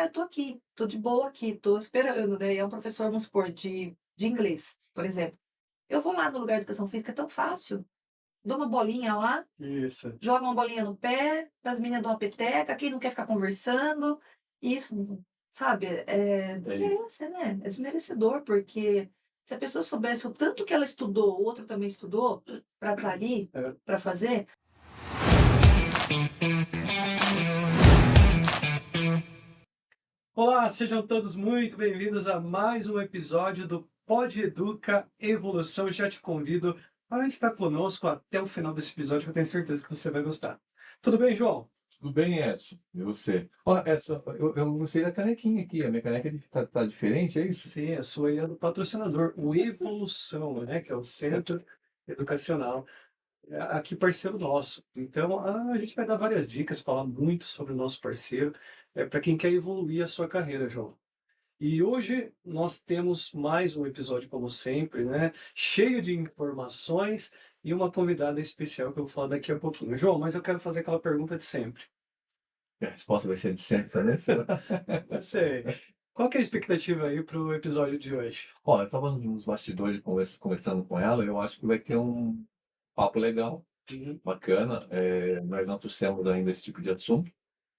eu tô aqui, tô de boa aqui, tô esperando, né, e é um professor, vamos supor, de inglês, por exemplo. Eu vou lá no lugar de educação física, é tão fácil, dou uma bolinha lá, Isso. joga uma bolinha no pé, as meninas dão uma peteca, quem não quer ficar conversando, isso, sabe, É isso. desmerece, né, é desmerecedor, porque se a pessoa soubesse o tanto que ela estudou, o outro também estudou, para estar ali, É. para fazer. Olá, sejam todos muito bem-vindos a mais um episódio do Pod Educa Evolução. Já te convido a estar conosco até o final desse episódio, que eu tenho certeza que você vai gostar. Tudo bem, João? Tudo bem, Edson? E você? Ó, Edson, eu gostei da canequinha aqui. A minha caneca tá diferente, é isso? Sim, a sua aí é do patrocinador, o Evolução, né, que é o Centro Educacional, aqui parceiro nosso. Então, a gente vai dar várias dicas, falar muito sobre o nosso parceiro, para quem quer evoluir a sua carreira, João. E hoje nós temos mais um episódio, como sempre, né? Cheio de informações e uma convidada especial que eu vou falar daqui a pouquinho. João, mas eu quero fazer aquela pergunta de sempre. A resposta vai ser de sempre, né? Não sei. Qual que é a expectativa aí para o episódio de hoje? Ó, eu tava nos bastidores conversando com ela, eu acho que vai ter um papo legal, Uhum. bacana. Nós não trouxemos ainda esse tipo de assunto.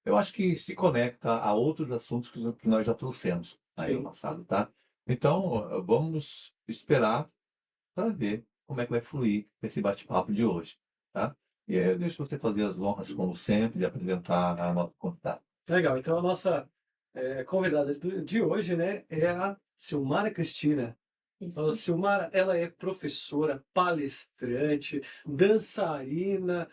Eu acho que se conecta a outros assuntos que nós já trouxemos aí no Sim. passado, tá? Então, vamos esperar para ver como é que vai fluir esse bate-papo de hoje, tá? E aí eu deixo você fazer as honras, como sempre, de apresentar a nossa convidada. Legal. Então a nossa convidada de hoje, né, é a Silmara Cristina. A Isso. Silmara, ela é professora, palestrante, dançarina,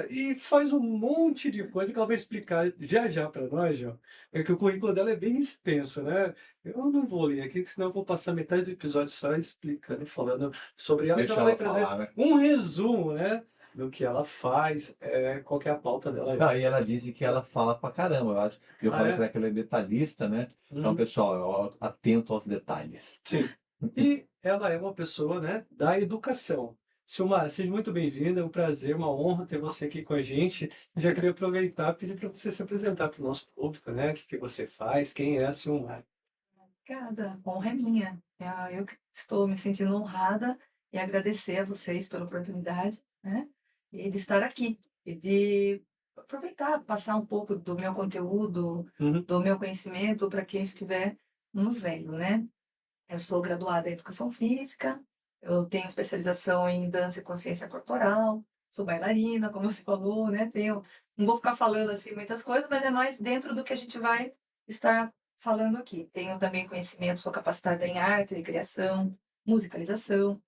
e faz um monte de coisa que ela vai explicar já já para nós, João. É que o currículo dela é bem extenso, né? Eu não vou ler aqui, senão eu vou passar metade do episódio só explicando, falando sobre ela. Então Deixa ela vai ela trazer falar, né? um resumo, né, do que ela faz, qual que é a pauta dela aí. Ah, e ela disse que ela fala pra caramba, eu acho. Eu Ah, falei é? pra ela que ela é detalhista, né? Então, Uhum. pessoal, atento aos detalhes. Sim. E ela é uma pessoa, né, da educação. Silmara, seja muito bem-vinda, é um prazer, uma honra ter você aqui com a gente. Já queria aproveitar e pedir para você se apresentar para o nosso público, né? O que que você faz, quem é a Silmara. Obrigada, a honra é minha. Eu que estou me sentindo honrada e agradecer a vocês pela oportunidade, né, e de estar aqui, e de aproveitar, passar um pouco do meu conteúdo, Uhum. do meu conhecimento para quem estiver nos vendo, né. Eu sou graduada em Educação Física, eu tenho especialização em Dança e Consciência Corporal, sou bailarina, como você falou, né, não vou ficar falando, assim, muitas coisas, mas é mais dentro do que a gente vai estar falando aqui. Tenho também conhecimento, sou capacitada em arte e criação, musicalização,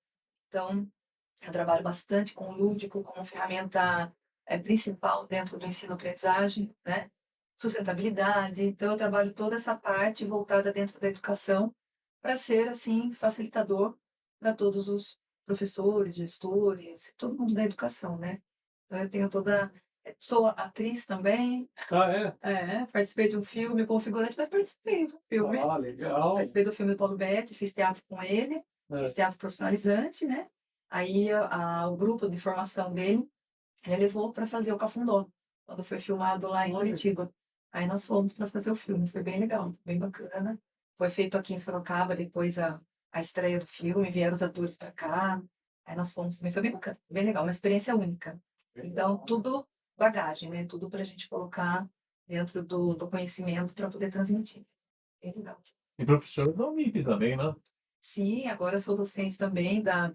então eu trabalho bastante com o lúdico como ferramenta, principal dentro do ensino-aprendizagem, né, sustentabilidade, então eu trabalho toda essa parte voltada dentro da educação, para ser, assim, facilitador para todos os professores, gestores, todo mundo da educação, né. Então eu tenho toda sou atriz também, Ah, é? participei de um filme configurante, mas participei do filme. Ah, legal. Participei do filme do Paulo Betti, fiz teatro com ele, fiz É. teatro profissionalizante, né. Aí o grupo de formação dele, ele levou para fazer o Cafundó, quando foi filmado lá em Olha, Curitiba. Aí nós fomos para fazer o filme, foi bem legal, bem bacana. Foi feito aqui em Sorocaba, depois a estreia do filme, vieram os atores para cá, aí nós fomos também, foi bem bacana, bem legal, uma experiência única. Então tudo bagagem, né, tudo para a gente colocar dentro do conhecimento para poder transmitir. Bem legal. E professor da Unip também, né? Sim, agora eu sou docente também da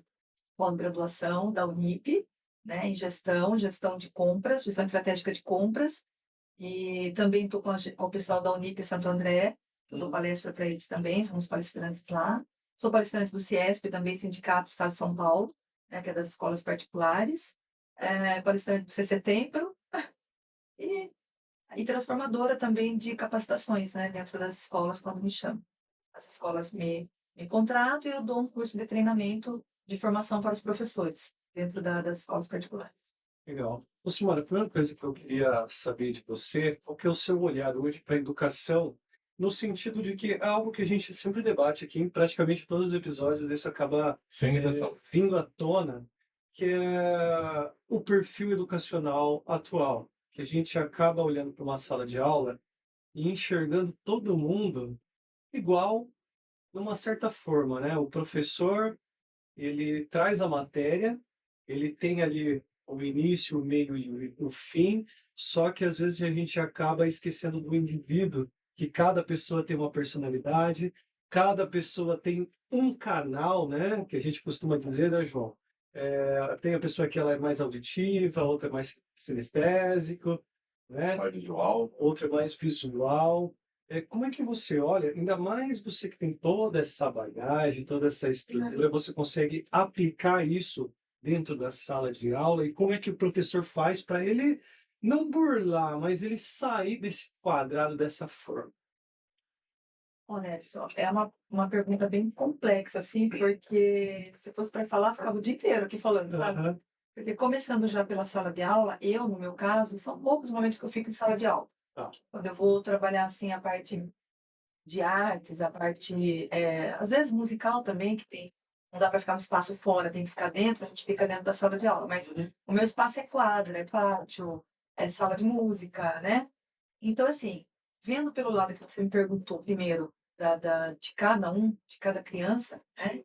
pós-graduação da Unip, né, em gestão de compras, gestão estratégica de compras, e também estou com o pessoal da Unip Santo André, eu dou palestra para eles também, somos palestrantes lá. Sou palestrante do CIESP, também Sindicato do Estado de São Paulo, né, que é das escolas particulares, palestrante do CCTemplo, e e transformadora também de capacitações, né, dentro das escolas quando me chamam. As escolas me contratam e eu dou um curso de treinamento de formação para os professores, dentro das escolas particulares. legal. Ô, Silmara, a primeira coisa que eu queria saber de você, qual que é o seu olhar hoje para a educação, no sentido de que é algo que a gente sempre debate aqui em praticamente todos os episódios, isso acaba Sem exceção. vindo à tona, que é o perfil educacional atual, que a gente acaba olhando para uma sala de aula e enxergando todo mundo igual, numa certa forma, né? O professor, ele traz a matéria, ele tem ali o início, o meio e o fim, só que às vezes a gente acaba esquecendo do indivíduo, que cada pessoa tem uma personalidade, cada pessoa tem um canal, né? Que a gente costuma dizer, né, João? Tem a pessoa que ela é mais auditiva, outra é mais sinestésico, né? Mais visual. Outra é mais visual. Como é que você olha, ainda mais você que tem toda essa bagagem, toda essa estrutura, você consegue aplicar isso dentro da sala de aula e como é que o professor faz para ele não burlar, mas ele sair desse quadrado dessa forma? Olha só, é uma pergunta bem complexa, assim, porque se fosse para falar, ficava o dia inteiro aqui falando, sabe? Aham, Porque começando já pela sala de aula, eu, no meu caso, são poucos momentos que eu fico em sala de aula. tá. Quando eu vou trabalhar, assim, a parte de artes, a parte, às vezes musical também, que tem, não dá para ficar no espaço fora, tem que ficar dentro, a gente fica dentro da sala de aula. Mas Uhum. o meu espaço é quadra, é pátio, é sala de música, né? Então, assim, vendo pelo lado que você me perguntou primeiro, de cada um, de cada criança, né? Sim.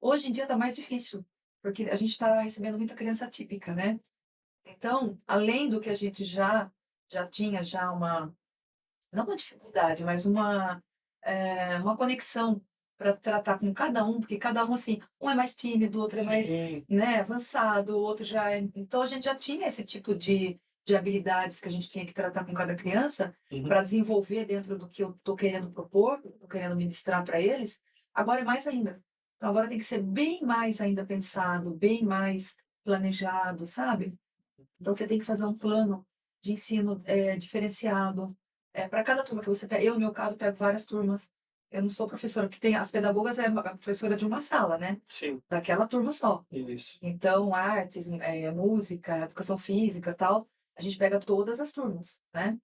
Hoje em dia está mais difícil, porque a gente está recebendo muita criança típica, né? Então, além do que a gente já tinha já uma, não uma dificuldade, mas uma conexão para tratar com cada um, porque cada um, assim, um é mais tímido, o outro é mais, Sim. né, avançado, o outro já é... Então, a gente já tinha esse tipo de habilidades que a gente tinha que tratar com cada criança Uhum. para desenvolver dentro do que eu estou querendo propor, estou querendo ministrar para eles. Agora é mais ainda. Então, agora tem que ser bem mais ainda pensado, bem mais planejado, sabe? Então, você tem que fazer um plano de ensino diferenciado. Para cada turma que você pega, eu, no meu caso, pego várias turmas. Eu não sou professora, porque tem, as pedagogas é a professora de uma sala, né? Sim, Daquela turma só. isso. Então, artes, música, educação física, tal, a gente pega todas as turmas, né?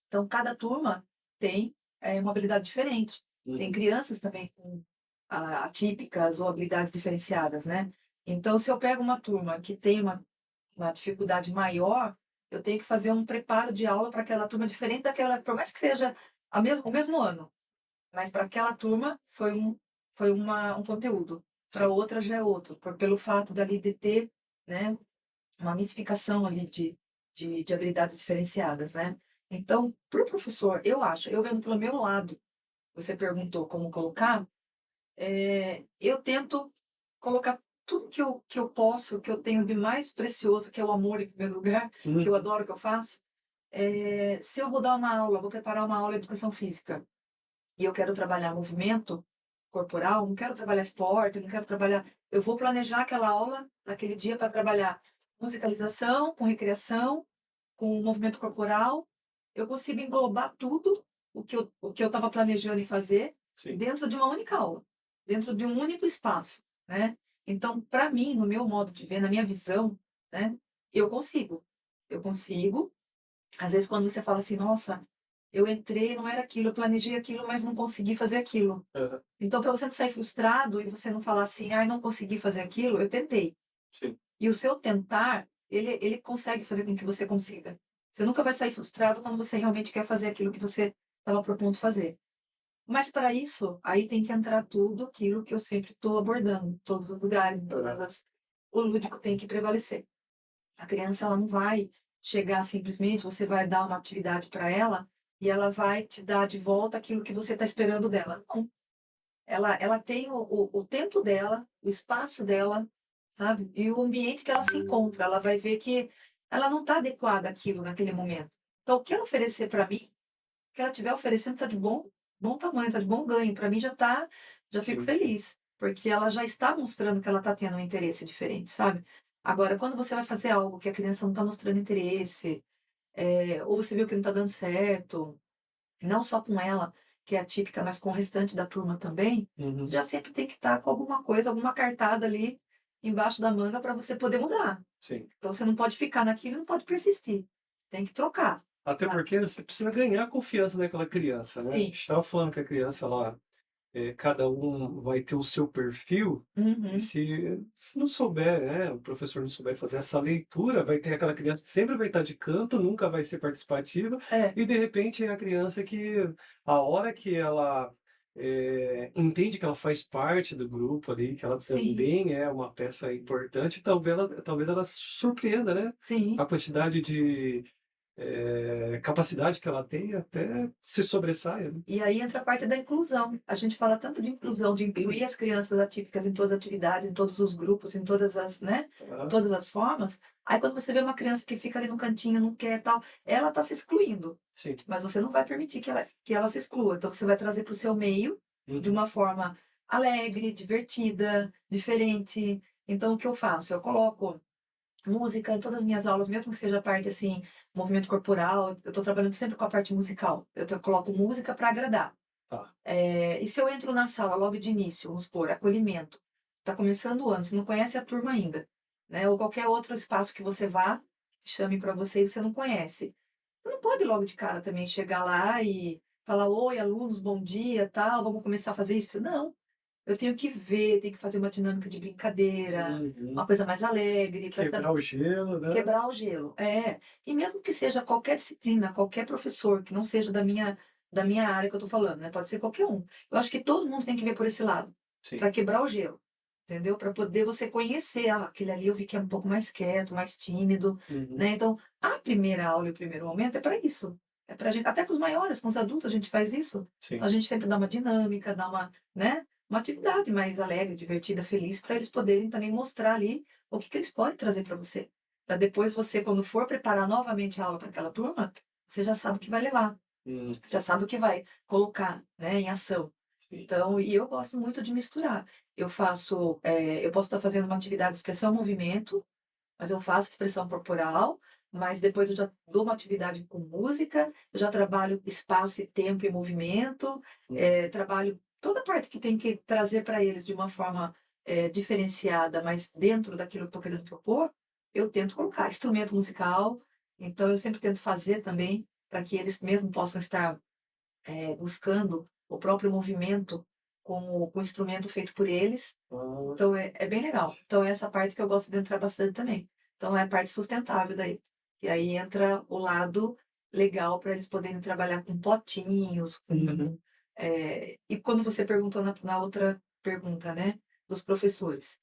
Então, cada turma tem uma habilidade diferente. Tem Uhum. crianças também com atípicas ou habilidades diferenciadas, né? Então, se eu pego uma turma que tem uma dificuldade maior, eu tenho que fazer um preparo de aula para aquela turma diferente daquela, por mais que seja o mesmo ano, mas para aquela turma foi um conteúdo, para Sim. outra já é outro, pelo fato dali de ter, né, uma mistificação ali de habilidades diferenciadas, né? Então, para o professor, eu acho, eu vendo pelo meu lado, você perguntou como colocar, eu tento colocar tudo que eu posso, que eu tenho de mais precioso, que é o amor em primeiro lugar, que eu Uhum. adoro o que eu faço. Se eu vou dar uma aula, vou preparar uma aula de educação física, e eu quero trabalhar movimento corporal, não quero trabalhar esporte, não quero trabalhar. Eu vou planejar aquela aula naquele dia para trabalhar musicalização, com recreação, com movimento corporal. Eu consigo englobar tudo o que eu estava planejando em fazer Sim. dentro de uma única aula, dentro de um único espaço, né? Então, para mim, no meu modo de ver, na minha visão, né, eu consigo. Eu consigo. Às vezes, quando você fala assim, nossa, eu entrei, não era aquilo, eu planejei aquilo, mas não consegui fazer aquilo. Aham. Então, para você não sair frustrado e você não falar assim, ai, não consegui fazer aquilo, eu tentei. Sim. E o seu tentar, ele consegue fazer com que você consiga. Você nunca vai sair frustrado quando você realmente quer fazer aquilo que você estava propondo fazer. Mas para isso, aí tem que entrar tudo aquilo que eu sempre estou abordando, em todos os lugares, em todas Aham. as... O lúdico tem que prevalecer. A criança, ela não vai chegar simplesmente, você vai dar uma atividade para ela e ela vai te dar de volta aquilo que você está esperando dela. Não. Ela tem o tempo dela, o espaço dela, sabe? E o ambiente que ela se encontra. Ela vai ver que ela não está adequada àquilo naquele momento. Então, o que ela oferecer para mim, o que ela estiver oferecendo está de bom tamanho, está de bom ganho. Para mim já fico Sim, sim. feliz, porque ela já está mostrando que ela está tendo um interesse diferente, sabe? Agora, quando você vai fazer algo que a criança não está mostrando interesse, ou você viu que não está dando certo, não só com ela, que é atípica, mas com o restante da turma também, você Uhum. já sempre tem que estar com alguma coisa, alguma cartada ali embaixo da manga para você poder mudar. Sim. Então você não pode ficar naquilo, não pode persistir. Tem que trocar. Até Sabe? porque você precisa ganhar a confiança daquela criança, né? A gente Sim, estava falando que a criança, ela cada um vai ter o seu perfil, e Uhum. se não souber, né, o professor não souber fazer essa leitura, vai ter aquela criança que sempre vai estar de canto, nunca vai ser participativa, É, e de repente é a criança que, a hora que ela entende que ela faz parte do grupo ali, que ela sim, também é uma peça importante, talvez ela surpreenda, né? sim. A quantidade de capacidade que ela tem até se sobressaia, né? E aí entra a parte da inclusão. A gente fala tanto de inclusão, de incluir as crianças atípicas em todas as atividades, em todos os grupos, em todas as, né, Ah, todas as formas. Aí quando você vê uma criança que fica ali no cantinho, não quer tal, ela está se excluindo. sim. Mas você não vai permitir que ela se exclua. Então você vai trazer para o seu meio de Uhum. uma forma alegre, divertida, diferente. Então o que eu faço? Eu coloco música em todas as minhas aulas, mesmo que seja a parte assim, movimento corporal, eu estou trabalhando sempre com a parte musical. Coloco música para agradar. Tá. E se eu entro na sala logo de início, vamos supor, acolhimento, está começando o ano, você não conhece a turma ainda, né? Ou qualquer outro espaço que você vá, chame para você e você não conhece. Você não pode logo de cara também chegar lá e falar: oi, alunos, bom dia, tal, vamos começar a fazer isso. Não, eu tenho que ver, tenho que fazer uma dinâmica de brincadeira, Uhum. uma coisa mais alegre, para Quebrar o gelo, né? quebrar o gelo. É. E mesmo que seja qualquer disciplina, qualquer professor, que não seja da minha área que eu tô falando, né, pode ser qualquer um. Eu acho que todo mundo tem que ver por esse lado, Sim. para quebrar o gelo, entendeu? Para poder você conhecer: "Ah, aquele ali eu vi que é um pouco mais quieto, mais tímido", Uhum. né. Então, a primeira aula e o primeiro momento é para isso. É pra gente até com os maiores, com os adultos a gente faz isso. Sim. A gente sempre dá uma dinâmica, dá uma, né, uma atividade mais alegre, divertida, feliz, para eles poderem também mostrar ali o que que eles podem trazer para você. Para depois você, quando for preparar novamente a aula para aquela turma, você já sabe o que vai levar, Hum, já sabe o que vai colocar, né, em ação. sim. Então, e eu gosto muito de misturar. Eu posso estar fazendo uma atividade de expressão movimento, mas eu faço expressão corporal, mas depois eu já dou uma atividade com música, eu já trabalho espaço e tempo e movimento, Hum. trabalho toda a parte que tem que trazer para eles de uma forma, diferenciada, mas dentro daquilo que eu estou querendo propor, eu tento colocar instrumento musical, então eu sempre tento fazer também, para que eles mesmo possam estar, buscando o próprio movimento com o instrumento feito por eles, Ah, então é bem legal. Então é essa parte que eu gosto de entrar bastante também. Então é a parte sustentável daí. E sim. aí entra o lado legal para eles poderem trabalhar com potinhos, Uhum. e quando você perguntou na outra pergunta, né, dos professores,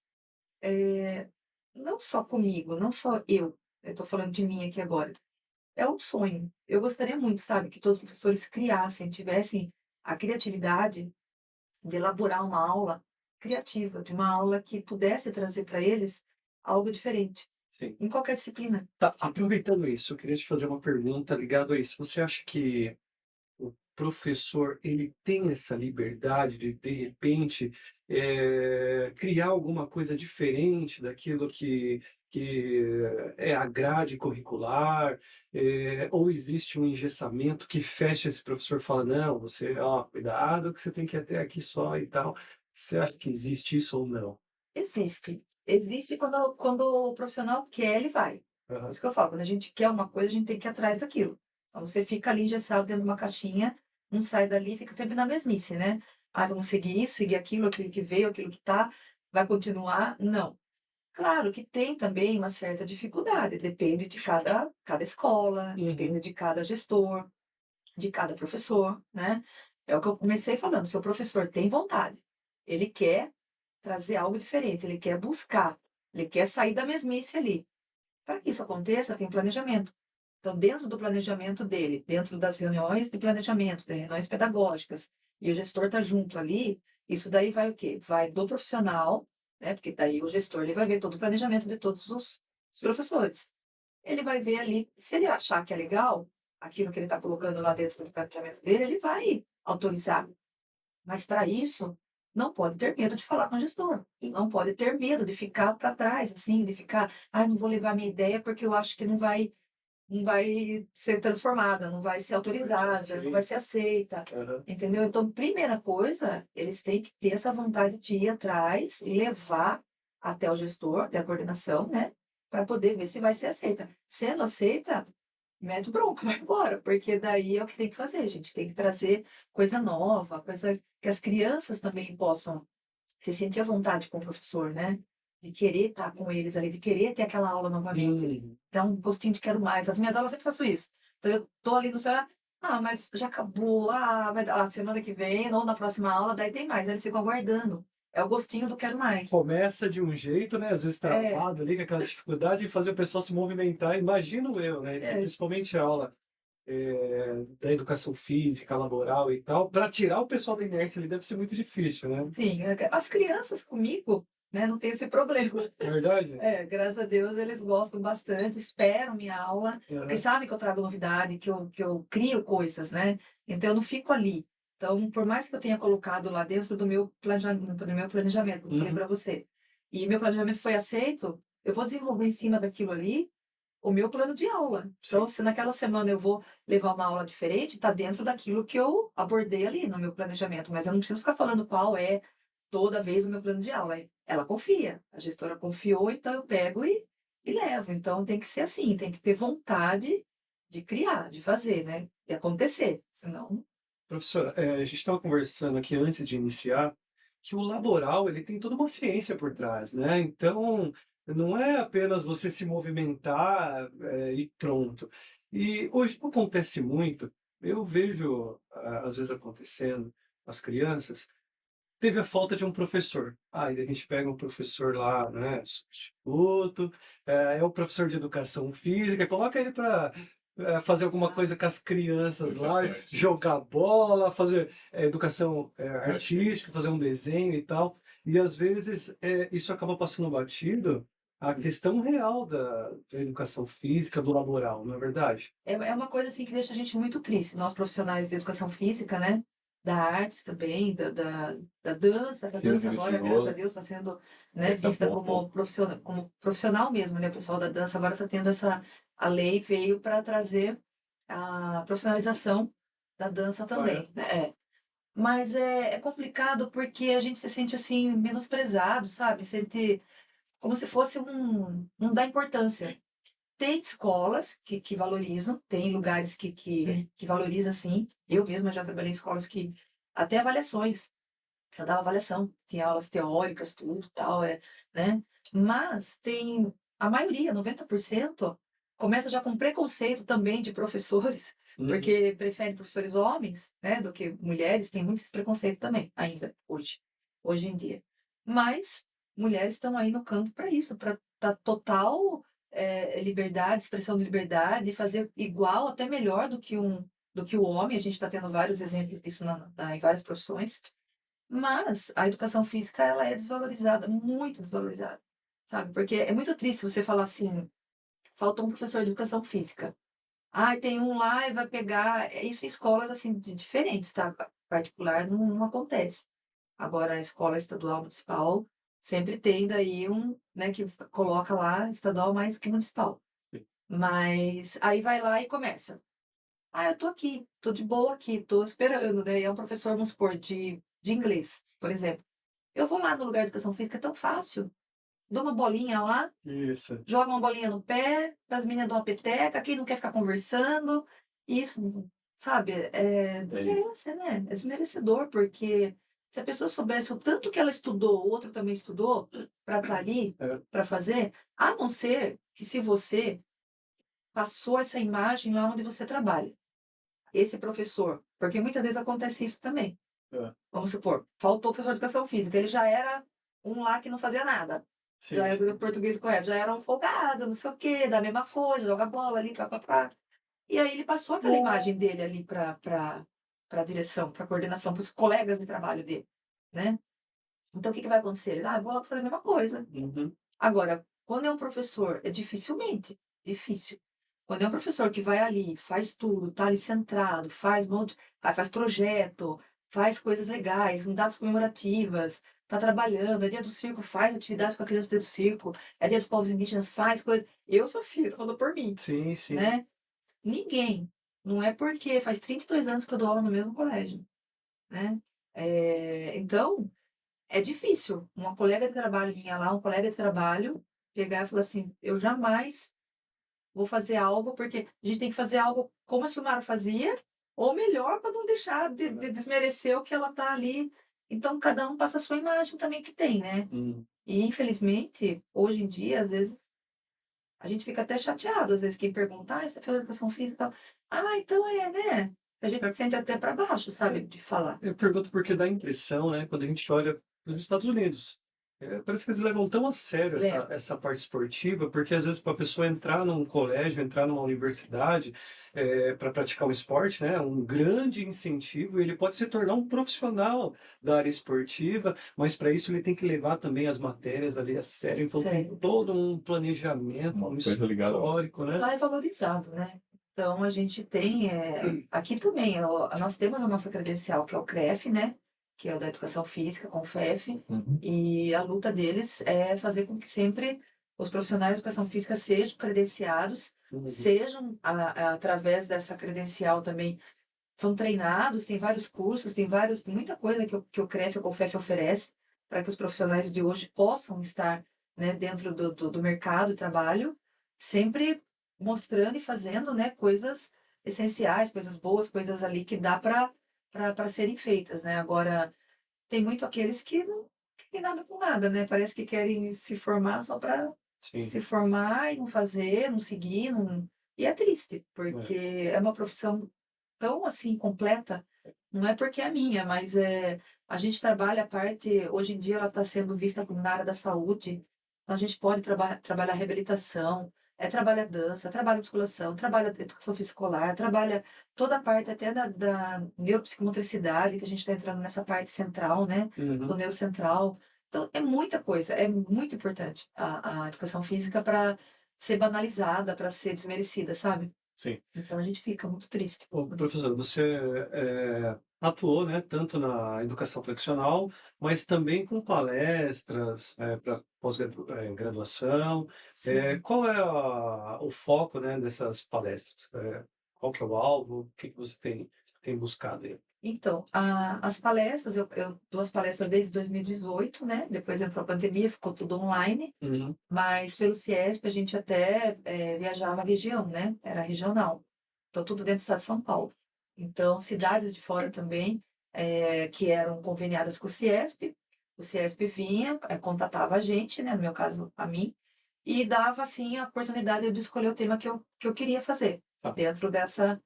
não só comigo, não só eu estou falando de mim aqui agora, é um sonho. Eu gostaria muito, sabe, que todos os professores criassem, tivessem a criatividade de elaborar uma aula criativa, de uma aula que pudesse trazer para eles algo diferente, Sim. em qualquer disciplina. Tá, aproveitando isso, eu queria te fazer uma pergunta ligada a isso. Você acha que o professor, ele tem essa liberdade de repente, criar alguma coisa diferente daquilo que é a grade curricular, ou existe um engessamento que fecha esse professor e fala: "Não, você, ó, cuidado que você tem que ir até aqui só e tal". Você acha que existe isso ou não? Existe. Existe quando o profissional quer, ele vai. Por Aham. isso que eu falo, quando a gente quer uma coisa, a gente tem que ir atrás daquilo. Então você fica ali engessado dentro de uma caixinha, não sai dali, fica sempre na mesmice, né? Ah, vamos seguir isso, seguir aquilo, aquilo que veio, aquilo que tá, vai continuar? Não. Claro que tem também uma certa dificuldade, depende de cada escola, Uhum. depende de cada gestor, de cada professor, né. É o que eu comecei falando, se o professor tem vontade, ele quer trazer algo diferente, ele quer buscar, ele quer sair da mesmice ali. Para que isso aconteça, tem planejamento. Então, dentro do planejamento dele, dentro das reuniões de planejamento, das reuniões pedagógicas, e o gestor está junto ali, isso daí vai o quê? Vai do profissional, né, porque daí o gestor ele vai ver todo o planejamento de todos os Sim. professores. Ele vai ver ali, se ele achar que é legal, aquilo que ele está colocando lá dentro do planejamento dele, ele vai autorizar. Mas para isso, não pode ter medo de falar com o gestor. Não pode ter medo de ficar para trás, assim, de ficar, ah, não vou levar minha ideia porque eu acho que não vai ser transformada, não vai ser Vai ser autorizada, não vai aceito. ser aceita. Aham. Entendeu? Então, primeira coisa, eles têm que ter essa vontade de ir atrás e levar até o gestor, até a coordenação, né? Para poder ver se vai ser aceita. Sendo aceita, mete bronca, vai embora, porque daí é o que tem que fazer, a gente tem que trazer coisa nova, coisa que as crianças também possam se sentir à vontade com o professor, né? De querer estar com eles ali, de querer ter aquela aula novamente. Hum, Então, um gostinho de quero mais. As minhas aulas eu sempre faço isso. Então, eu tô ali no celular, mas já acabou, mas semana que vem, ou na próxima aula, daí tem mais. Aí eles ficam aguardando. É o gostinho do quero mais. começa de um jeito, né? Às vezes É, travado ali, com aquela dificuldade de fazer o pessoal se movimentar. Imagino eu, né? Que é, principalmente a aula da educação física, laboral e tal, para tirar o pessoal da inércia ali deve ser muito difícil, né? sim. As crianças comigo, né, não tem esse problema. Na verdade? Graças a Deus eles gostam bastante, esperam minha aula, porque Aham. sabem que eu trago novidade, que eu crio coisas, né? Então eu não fico ali. Então, por mais que eu tenha colocado lá dentro do meu planejamento, como eu falei Uhum. para você, e meu planejamento foi aceito, eu vou desenvolver em cima daquilo ali o meu plano de aula. Então, Sim. se naquela semana eu vou levar uma aula diferente, está dentro daquilo que eu abordei ali no meu planejamento, mas eu não preciso ficar falando qual é toda vez o meu plano de aula. Ela confia, a gestora confiou, então eu pego e levo. Então tem que ser assim, tem que ter vontade de criar, de fazer, né? E acontecer, senão. Professora, a gente estava conversando aqui antes de iniciar que o laboral ele tem toda uma ciência por trás, né? Então, não é apenas você se movimentar, e pronto. E hoje não acontece muito, eu vejo, às vezes acontecendo, as crianças, teve a falta de um professor. Aí a gente pega um professor lá, né, substituto, é o professor de educação física, coloca ele para fazer alguma coisa com as crianças lá, Educação artística. jogar bola, fazer educação Artística. artística, fazer um desenho e tal. E às vezes isso acaba passando batido a questão real da educação física, do laboral, não é verdade? É uma coisa assim que deixa a gente muito triste, nós profissionais de educação física, né? Da arte também, da dança, que a Ciência dança agora, graças a investigou, Deus, está sendo, né, é, tá vista bom, pô. como profissional mesmo, né? O pessoal da dança agora está tendo a lei veio para trazer a profissionalização da dança Ah, é? também, né? Mas é complicado porque a gente se sente assim, menosprezado, sabe? Sente como se fosse não dá importância. Tem escolas que valorizam, tem lugares que valorizam sim. Eu mesma já trabalhei em escolas que até avaliações, eu dava avaliação, tinha aulas teóricas, tudo, tal, né? Mas tem a maioria, 90%, começa já com preconceito também de professores, Uhum. porque preferem professores homens, né, do que mulheres, tem muito esse preconceito também, ainda hoje em dia. Mas mulheres estão aí no campo para isso, para dar total liberdade, expressão de liberdade, fazer igual, até melhor do que o homem. A gente está tendo vários exemplos disso em várias profissões. Mas a educação física, ela é desvalorizada, muito desvalorizada, sabe? Porque é muito triste você falar assim, faltou um professor de educação física. Tem um lá e vai pegar. Isso em escolas assim diferentes, tá? Particular não acontece. Agora, a escola estadual municipal sempre tem daí né, que coloca lá estadual mais que municipal. Mas aí vai lá e começa. Eu tô aqui, tô de boa aqui, tô esperando, né? E é um professor, vamos supor, de inglês, por exemplo. Eu vou lá no lugar de educação física, é tão fácil. Dou uma bolinha lá, Isso. joga uma bolinha no pé, as meninas dão uma peteca, quem não quer ficar conversando. Isso, sabe, É isso. desmerece, né? É desmerecedor, porque se a pessoa soubesse o tanto que ela estudou, o outro também estudou, para estar ali, É, para fazer, a não ser que se você passou essa imagem lá onde você trabalha. Esse professor, porque muitas vezes acontece isso também. é. Vamos supor, faltou o professor de educação física, ele já era um lá que não fazia nada. Já Sim. era do português correto, já era um folgado, não sei o quê, da mesma coisa, joga bola ali, pá. E aí ele passou aquela imagem dele ali para a direção, para a coordenação, para os colegas de trabalho dele, né? Então o que vai acontecer? Ele, vou lá fazer a mesma coisa. Uhum. Agora, quando é um professor, é dificilmente, difícil. Quando é um professor que vai ali, faz tudo, tá ali centrado, faz projeto, faz coisas legais, com datas comemorativas, tá trabalhando, é dia do circo, faz atividades com a criança do dia do circo, é dia dos povos indígenas, faz coisas. Eu sou assim, eu tô falando por mim, Sim, sim. né? Ninguém. Não é porque faz 32 anos que eu dou aula no mesmo colégio, né? Então, é difícil. Uma colega de trabalho minha lá, um colega de trabalho, pegar e falar assim: eu jamais vou fazer algo, porque a gente tem que fazer algo como a Silmara fazia, ou melhor, para não deixar de desmerecer o que ela tá ali. Então, cada um passa a sua imagem também que tem, né? Hum. E, infelizmente, hoje em dia, às vezes, a gente fica até chateado, às vezes, quem pergunta, ah, você fez educação física e tal. Ah, então é, né? A gente É, se sente até para baixo, sabe, de falar. eu pergunto porque dá a impressão, né, quando a gente olha os Estados Unidos. Parece que eles levam tão a sério Leva. essa parte esportiva, porque às vezes para a pessoa entrar num colégio, entrar numa universidade, para praticar um esporte, né, um grande incentivo, ele pode se tornar um profissional da área esportiva, mas para isso ele tem que levar também as matérias ali a sério, então tem Sério. todo um planejamento, Uma um coisa ligada à outra. histórico, né? Lá é valorizado, né? Então, a gente tem, aqui também, nós temos a nossa credencial, que é o CREF, né? Que é o da Educação Física, com o FEF, Uhum. e a luta deles é fazer com que sempre os profissionais de Educação Física sejam credenciados, Uhum. sejam, através dessa credencial também, são treinados, tem vários cursos, tem muita coisa que o CREF, ou o FEF oferece, para que os profissionais de hoje possam estar, né, dentro do mercado de trabalho, sempre mostrando e fazendo, né, coisas essenciais, coisas boas, coisas ali que dá para serem feitas, né? Agora, tem muito aqueles que não querem nada com nada, né? Parece que querem se formar só para Sim. se formar e não fazer, não seguir, não... E é triste, É. porque é uma profissão tão assim completa, não é porque é minha, mas a gente trabalha a parte, hoje em dia ela está sendo vista como na área da saúde, então a gente pode trabalhar reabilitação, trabalha dança, trabalha musculação, trabalha educação física escolar, trabalha toda a parte até da neuropsicomotricidade, que a gente está entrando nessa parte central, né, do Uhum. neurocentral. Então, é muita coisa, é muito importante a educação física para ser banalizada, para ser desmerecida, sabe? Sim. Então a gente fica muito triste. Ô, professor, você atuou, né, tanto na educação tradicional, mas também com palestras para pós-graduação. Sim. Qual é o foco, né, dessas palestras? Qual que é o alvo? O que que você tem buscado aí? Então, as palestras, eu dou as palestras desde 2018, né? Depois entrou a pandemia, ficou tudo online, Uhum. mas pelo CIESP a gente até viajava a região, né? Era regional. Então, tudo dentro do estado de São Paulo. Então, cidades de fora também, que eram conveniadas com o CIESP vinha, contatava a gente, né? No meu caso, a mim, e dava, assim, a oportunidade de escolher o tema que eu queria fazer Tá. dentro dessa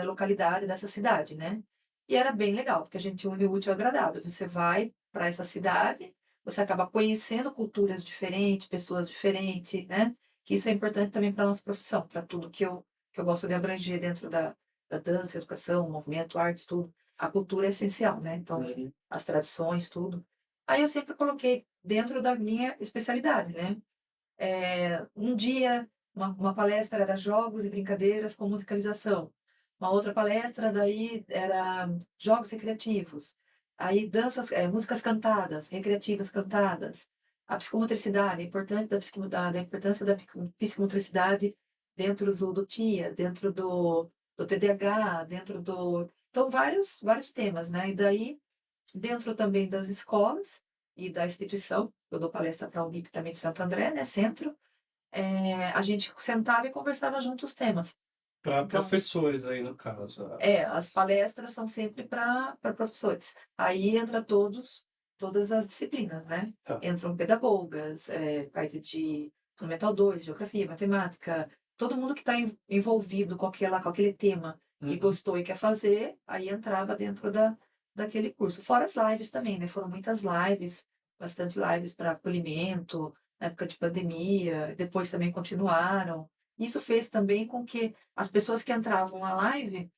localidade, dessa cidade, né? E era bem legal, porque a gente une o útil ao agradável. Você vai para essa cidade, você acaba conhecendo culturas diferentes, pessoas diferentes, né? Que isso é importante também para a nossa profissão, para tudo que eu gosto de abranger dentro da dança, educação, movimento, artes, tudo. A cultura é essencial, né? Então, Uhum. as tradições, tudo. Aí eu sempre coloquei dentro da minha especialidade, né? Um dia, uma palestra era jogos e brincadeiras com musicalização. Uma outra palestra daí era jogos recreativos. Aí danças, músicas cantadas, recreativas cantadas. A psicomotricidade, a importante a importância da psicomotricidade dentro do TIA, dentro do TDAH, dentro do... Então, vários temas, né? E daí, dentro também das escolas e da instituição, eu dou palestra para a Unip também de Santo André, né? Centro, a gente sentava e conversava junto os temas. Para Então, professores aí, no caso. as palestras são sempre para professores. Aí entra todas as disciplinas, né? Tá. Entram pedagogas, parte de Fundamental 2, Geografia, Matemática, todo mundo que está envolvido com aquele tema e Uhum. gostou e quer fazer, aí entrava dentro daquele curso. Fora as lives também, né? Foram muitas lives, bastante lives para acolhimento, na época de pandemia, depois também continuaram. Isso fez também com que as pessoas que entravam na live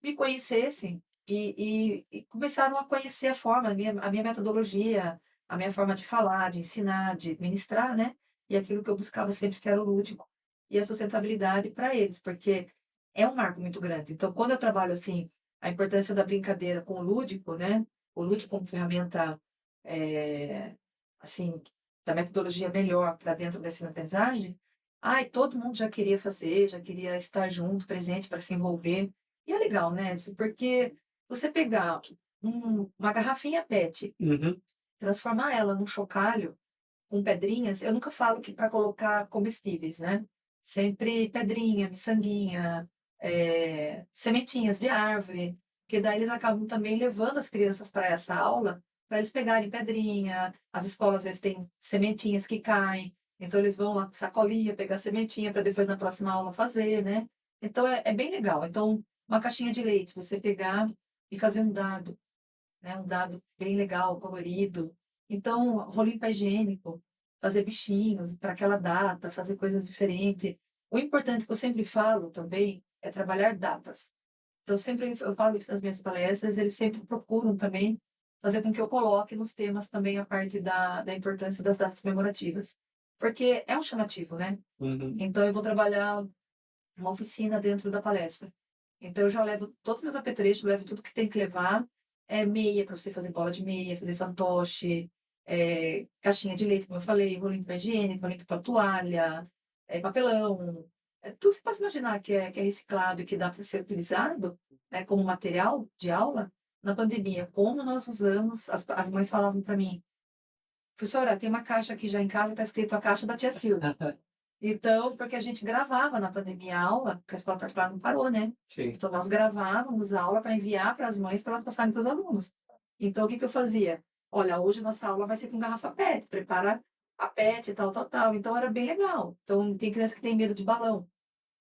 me conhecessem e começaram a conhecer a forma, a minha metodologia, a minha forma de falar, de ensinar, de ministrar, né? E aquilo que eu buscava sempre, que era o lúdico e a sustentabilidade para eles, porque é um marco muito grande. Então, quando eu trabalho assim, a importância da brincadeira com o lúdico, né? O lúdico como ferramenta, assim, da metodologia melhor para dentro da ensino-aprendizagem, ai, todo mundo já queria fazer, já queria estar junto, presente para se envolver. E é legal, né, Edson? Porque você pegar uma garrafinha PET, Uhum. transformar ela num chocalho com pedrinhas, eu nunca falo que para colocar comestíveis, né? sempre pedrinha, miçanguinha, sementinhas de árvore, que daí eles acabam também levando as crianças para essa aula, para eles pegarem pedrinha. As escolas às vezes têm sementinhas que caem, então eles vão lá com sacolinha pegar sementinha para depois na próxima aula fazer, né? Então é bem legal. Então, uma caixinha de leite, você pegar e fazer um dado, né? Um dado bem legal, colorido. Então, rolinho para higiênico, fazer bichinhos para aquela data, fazer coisas diferentes. O importante que eu sempre falo também é trabalhar datas. Então, sempre eu falo isso nas minhas palestras, eles sempre procuram também fazer com que eu coloque nos temas também a parte da importância das datas comemorativas. Porque é um chamativo, né? Uhum. Então, eu vou trabalhar uma oficina dentro da palestra. Então, eu já levo todos os meus apetrechos, levo tudo que tem que levar. Meia para você fazer bola de meia, fazer fantoche, caixinha de leite, como eu falei, rolinho para higiene, rolinho para toalha, papelão. Tudo que você pode imaginar que é reciclado e que dá para ser utilizado, né, como material de aula. Na pandemia, como nós usamos, as mães falavam para mim, professora, tem uma caixa aqui já em casa, está escrito a caixa da tia Silvia. Então, porque a gente gravava na pandemia a aula, porque a escola particular não parou, né? Sim. Então, nós gravávamos a aula para enviar para as mães para elas passarem para os alunos. Então, o que que eu fazia? Olha, hoje nossa aula vai ser com garrafa PET, prepara a PET e tal, tal, tal. Então, era bem legal. Então, tem criança que tem medo de balão.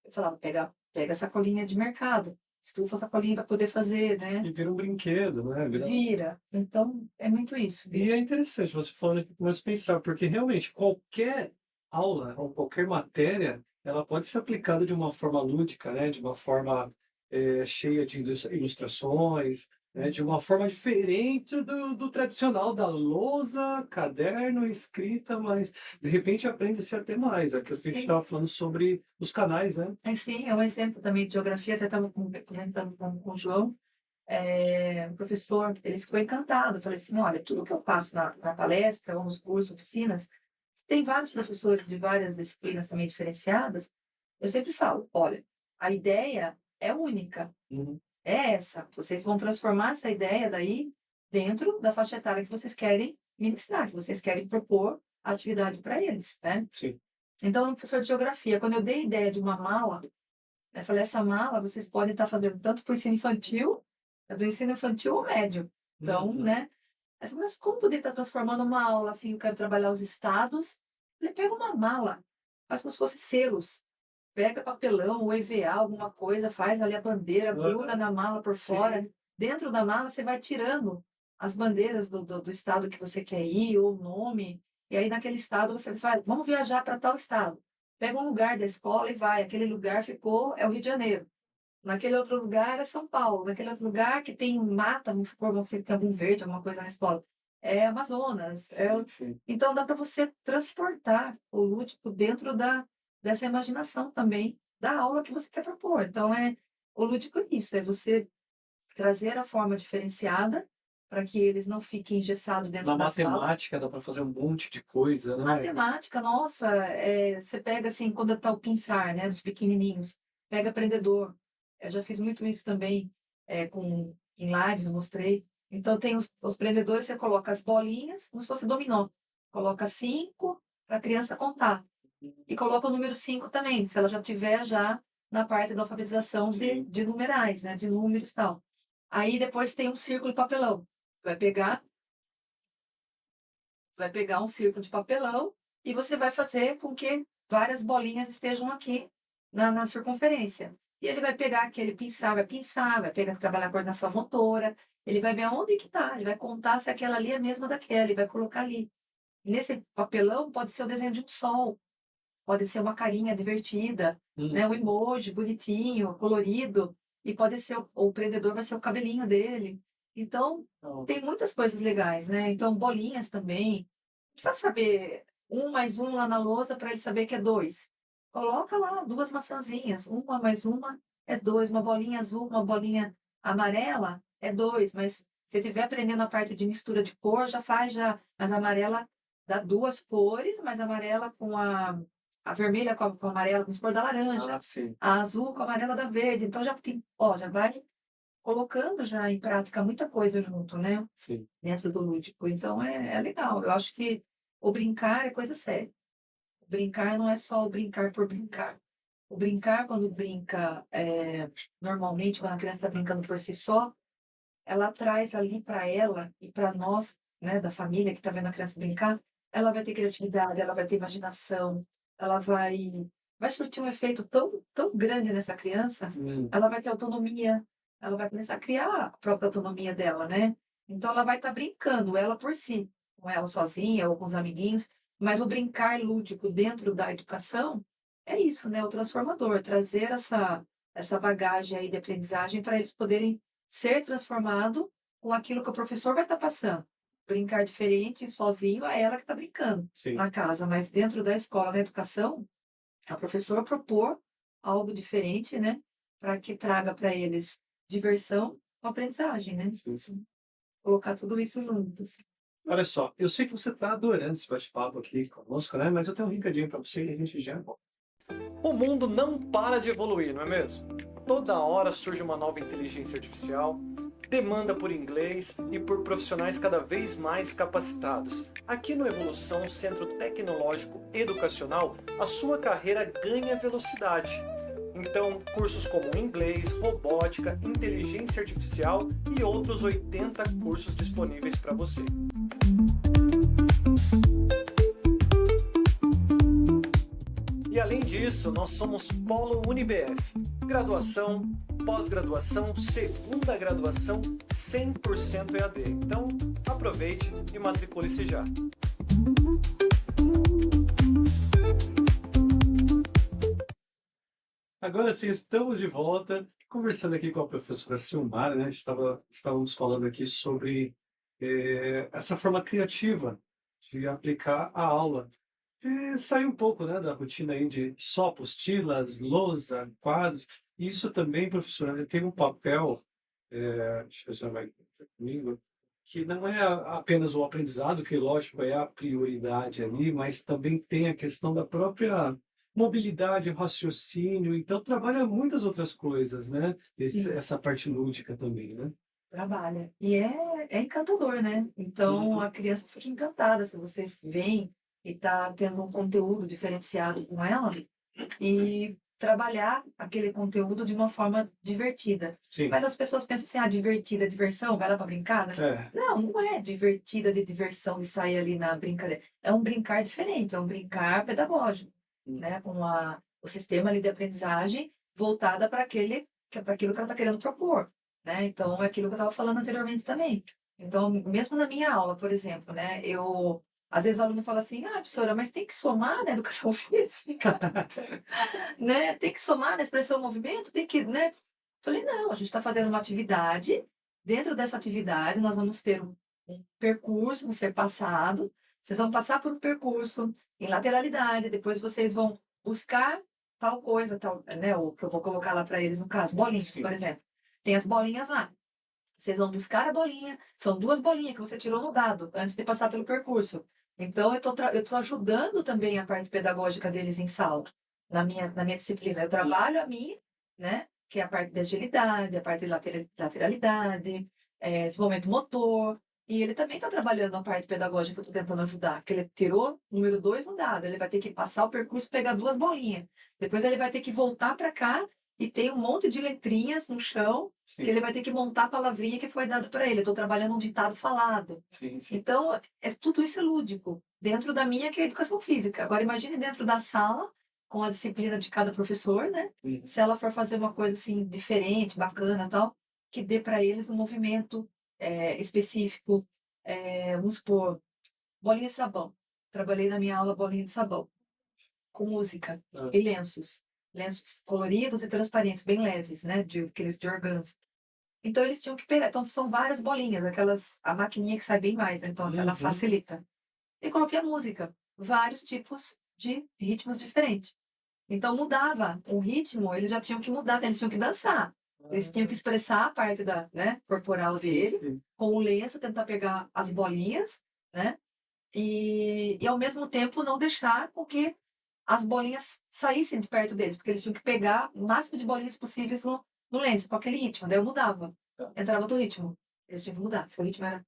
Eu falava, pega sacolinha de mercado, estufa a sacolinha para poder fazer, né? E vira um brinquedo, né? Vira. Então, é muito isso. E é interessante você falando aqui, começo a pensar, porque realmente qualquer aula ou qualquer matéria, ela pode ser aplicada de uma forma lúdica, né? De uma forma cheia de ilustrações, né? De uma forma diferente do tradicional, da lousa, caderno, escrita, mas de repente aprende-se até mais. Aquilo que a gente Sim. estava falando sobre os canais, né? Sim, é um exemplo também de geografia, até estava comentando com o João. O professor, ele ficou encantado. Eu falei assim, olha, tudo que eu passo na palestra, ou nos cursos, oficinas, tem vários professores de várias disciplinas também diferenciadas. Eu sempre falo, olha, a ideia é única, Uhum. é essa. Vocês vão transformar essa ideia daí dentro da faixa etária que vocês querem ministrar, que vocês querem propor a atividade para eles, né? Sim. Então, no professor de geografia, quando eu dei a ideia de uma mala, eu falei, essa mala vocês podem estar fazendo tanto para o ensino infantil, do ensino infantil ou médio. Então, Uhum. né? Aí eu falei, mas como poder estar transformando uma aula assim? Eu quero trabalhar os estados. Eu falei, pega uma mala, faz como se fosse selos. Pega papelão ou EVA, alguma coisa, faz ali a bandeira, gruda na mala por fora. Sim. Dentro da mala você vai tirando as bandeiras do estado que você quer ir, ou o nome. E aí naquele estado você vai, vamos viajar para tal estado. Pega um lugar da escola e vai. Aquele lugar ficou, é o Rio de Janeiro. Naquele outro lugar é São Paulo. Naquele outro lugar que tem mata, vamos supor, você tem algum verde, alguma coisa na escola, é Amazonas. Sim. Então dá para você transportar o lúdico dentro dessa imaginação também da aula que você quer propor. Então o lúdico é isso, é você trazer a forma diferenciada para que eles não fiquem engessados dentro Na da sala. matemática dá para fazer um monte de coisa, né? Matemática, nossa, você pega assim, quando está o pensar, né, dos pequenininhos, pega aprendedor. Eu já fiz muito isso também, em lives, eu mostrei. Então, tem os prendedores, você coloca as bolinhas, como se fosse dominó. Coloca 5 para a criança contar. E coloca o número 5 também, se ela já tiver já na parte da alfabetização de numerais, né, de números e tal. Aí, depois tem um círculo de papelão. Vai pegar um círculo de papelão e você vai fazer com que várias bolinhas estejam aqui na circunferência. E ele vai pegar aquele pinçar, vai pegar, trabalhar a coordenação motora, ele vai ver aonde que está, ele vai contar se aquela ali é a mesma daquela, ele vai colocar ali. Nesse papelão pode ser o desenho de um sol, pode ser uma carinha divertida, né, um emoji bonitinho, colorido, e pode ser o prendedor vai ser o cabelinho dele. Então, tem muitas coisas legais, né? Então, bolinhas também. Precisa saber 1 mais 1 lá na lousa para ele saber que é 2. Coloca lá 2 maçãzinhas, 1 mais 1 é 2, uma bolinha azul, uma bolinha amarela é 2, mas se estiver aprendendo a parte de mistura de cor, já faz já, mas a amarela dá 2 cores, mas a amarela com a vermelha com a amarela, com a cor da laranja, Sim. a azul com a amarela da verde. Então já tem, já vai colocando já em prática muita coisa junto, né? Sim. Dentro do lúdico. Então é legal. Eu acho que o brincar é coisa séria. O brincar não é só o brincar por brincar. O brincar, quando brinca, normalmente, quando a criança está brincando por si só, ela traz ali para ela e para nós, né, da família que está vendo a criança brincar, ela vai ter criatividade, ela vai ter imaginação, ela vai surtir um efeito tão grande nessa criança, Hum, ela vai ter autonomia, ela vai começar a criar a própria autonomia dela, né. Então ela vai estar brincando, ela por si, com ela sozinha ou com os amiguinhos, mas o brincar lúdico dentro da educação é isso, né, o transformador, trazer essa bagagem aí de aprendizagem para eles poderem ser transformado com aquilo que o professor vai estar passando. Brincar diferente, sozinho, é ela que está brincando sim, na casa, mas dentro da escola, na educação, é o professor propor algo diferente, né, para que traga para eles diversão com aprendizagem, né. sim, sim. Colocar tudo isso juntos. Olha só, eu sei que você está adorando esse bate-papo aqui conosco, né? Mas eu tenho um recadinho para você e a gente já volta. O mundo não para de evoluir, não é mesmo? Toda hora surge uma nova inteligência artificial, demanda por inglês e por profissionais cada vez mais capacitados. Aqui no Evolução, Centro Tecnológico Educacional, a sua carreira ganha velocidade. Então, cursos como inglês, robótica, inteligência artificial e outros 80 cursos disponíveis para você. E além disso, nós somos Polo UniBF. Graduação, pós-graduação, segunda graduação, 100% EAD. Então, aproveite e matricule-se já. Agora sim, estamos de volta, conversando aqui com a professora Silmara, né? Estávamos falando aqui sobre essa forma criativa de aplicar a aula. E sair um pouco, né, da rotina aí de só apostilas, lousa, quadros. Isso também, professora, tem um papel, deixa eu ver se ela vai comigo, que não é apenas o aprendizado, que lógico é a prioridade ali, mas também tem a questão da própria mobilidade, raciocínio, então trabalha muitas outras coisas, né? Sim, Essa parte lúdica também, né? trabalha. E é encantador, né. Então Uhum. a criança fica encantada se você vem e está tendo um conteúdo diferenciado com ela, e trabalhar aquele conteúdo de uma forma divertida. Sim, Mas as pessoas pensam assim: "Ah, divertida, diversão, vai lá para brincar, né?". é. Não, não é divertida de diversão, de sair ali na brincadeira. É um brincar diferente, é um brincar pedagógico, Hum. né, com o sistema ali de aprendizagem voltada para aquilo que ela está querendo propor, né. Então é aquilo que eu estava falando anteriormente também. Então, mesmo na minha aula, por exemplo, né, às vezes o aluno fala assim: "Ah, professora, mas tem que somar na educação física?". Né, tem que somar na expressão movimento, tem que, né. Falei: "Não, a gente está fazendo uma atividade, dentro dessa atividade nós vamos ter um percurso a ser passado, vocês vão passar por um percurso em lateralidade, depois vocês vão buscar tal coisa, tal", né, o que eu vou colocar lá para eles no caso, bolinhas, por Sim. exemplo. Tem as bolinhas lá, vocês vão buscar a bolinha, são 2 bolinhas que você tirou no dado, antes de passar pelo percurso. Então eu tô ajudando também a parte pedagógica deles em sala, na minha disciplina. Eu trabalho a minha, né, que é a parte da agilidade, a parte de lateralidade, desenvolvimento motor, e ele também está trabalhando a parte pedagógica que eu estou tentando ajudar, que ele tirou número 2 no dado, ele vai ter que passar o percurso, pegar 2 bolinhas. Depois ele vai ter que voltar para cá e tem um monte de letrinhas no chão que Sim, ele vai ter que montar a palavrinha que foi dado para ele. Eu estou trabalhando um ditado falado. sim, sim. Então, tudo isso é lúdico, dentro da minha, que é a educação física. Agora, imagine dentro da sala, com a disciplina de cada professor, né? Uhum. Se ela for fazer uma coisa assim, diferente, bacana tal, que dê para eles um movimento específico. Vamos supor, bolinha de sabão. Trabalhei na minha aula bolinha de sabão com música Ah, e lenços. Lenços coloridos e transparentes, bem leves, né? Aqueles de organza. Então eles tinham que pegar. Então são várias bolinhas, a maquininha que sai bem mais, né? Então ela uhum. facilita. E coloquei a música, vários tipos de ritmos diferentes. Então mudava o ritmo, eles já tinham que mudar, eles tinham que dançar. Eles tinham que Ah, expressar a parte da, né, corporal sim, deles, sim. com o lenço, tentar pegar as bolinhas, né? E ao mesmo tempo não deixar com que as bolinhas saíssem de perto deles, porque eles tinham que pegar o máximo de bolinhas possíveis no lenço, com aquele ritmo. Daí eu mudava, Tá. entrava outro ritmo. Eles tinham que mudar. Se o ritmo era.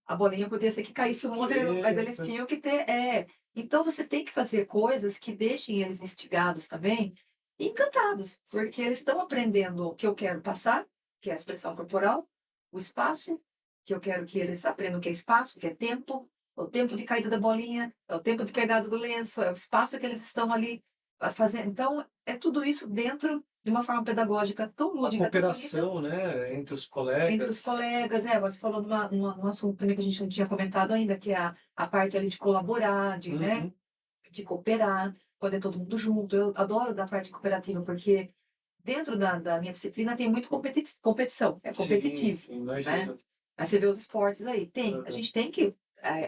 A bolinha podia ser que caísse um outro, mas eles Eita. tinham que ter. Então você tem que fazer coisas que deixem eles instigados também, e encantados, Sim. porque eles estão aprendendo o que eu quero passar, que é a expressão corporal, o espaço, que eu quero que eles aprendam o que é espaço, o que é tempo, o tempo de caída da bolinha, é o tempo de pegada do lenço, é o espaço que eles estão ali a fazer. Então, é tudo isso dentro de uma forma pedagógica tão A lúdica, tão bonita, cooperação, né, entre os entre os colegas. colegas. Você falou num assunto também que a gente não tinha comentado ainda, que é a parte ali de colaborar, né, Uhum. de cooperar, quando é todo mundo junto. Eu adoro da parte cooperativa, porque dentro da minha disciplina tem muito competição, é Sim, competitivo, sim, né? imagino. Aí você vê os esportes aí, a Aham. gente tem que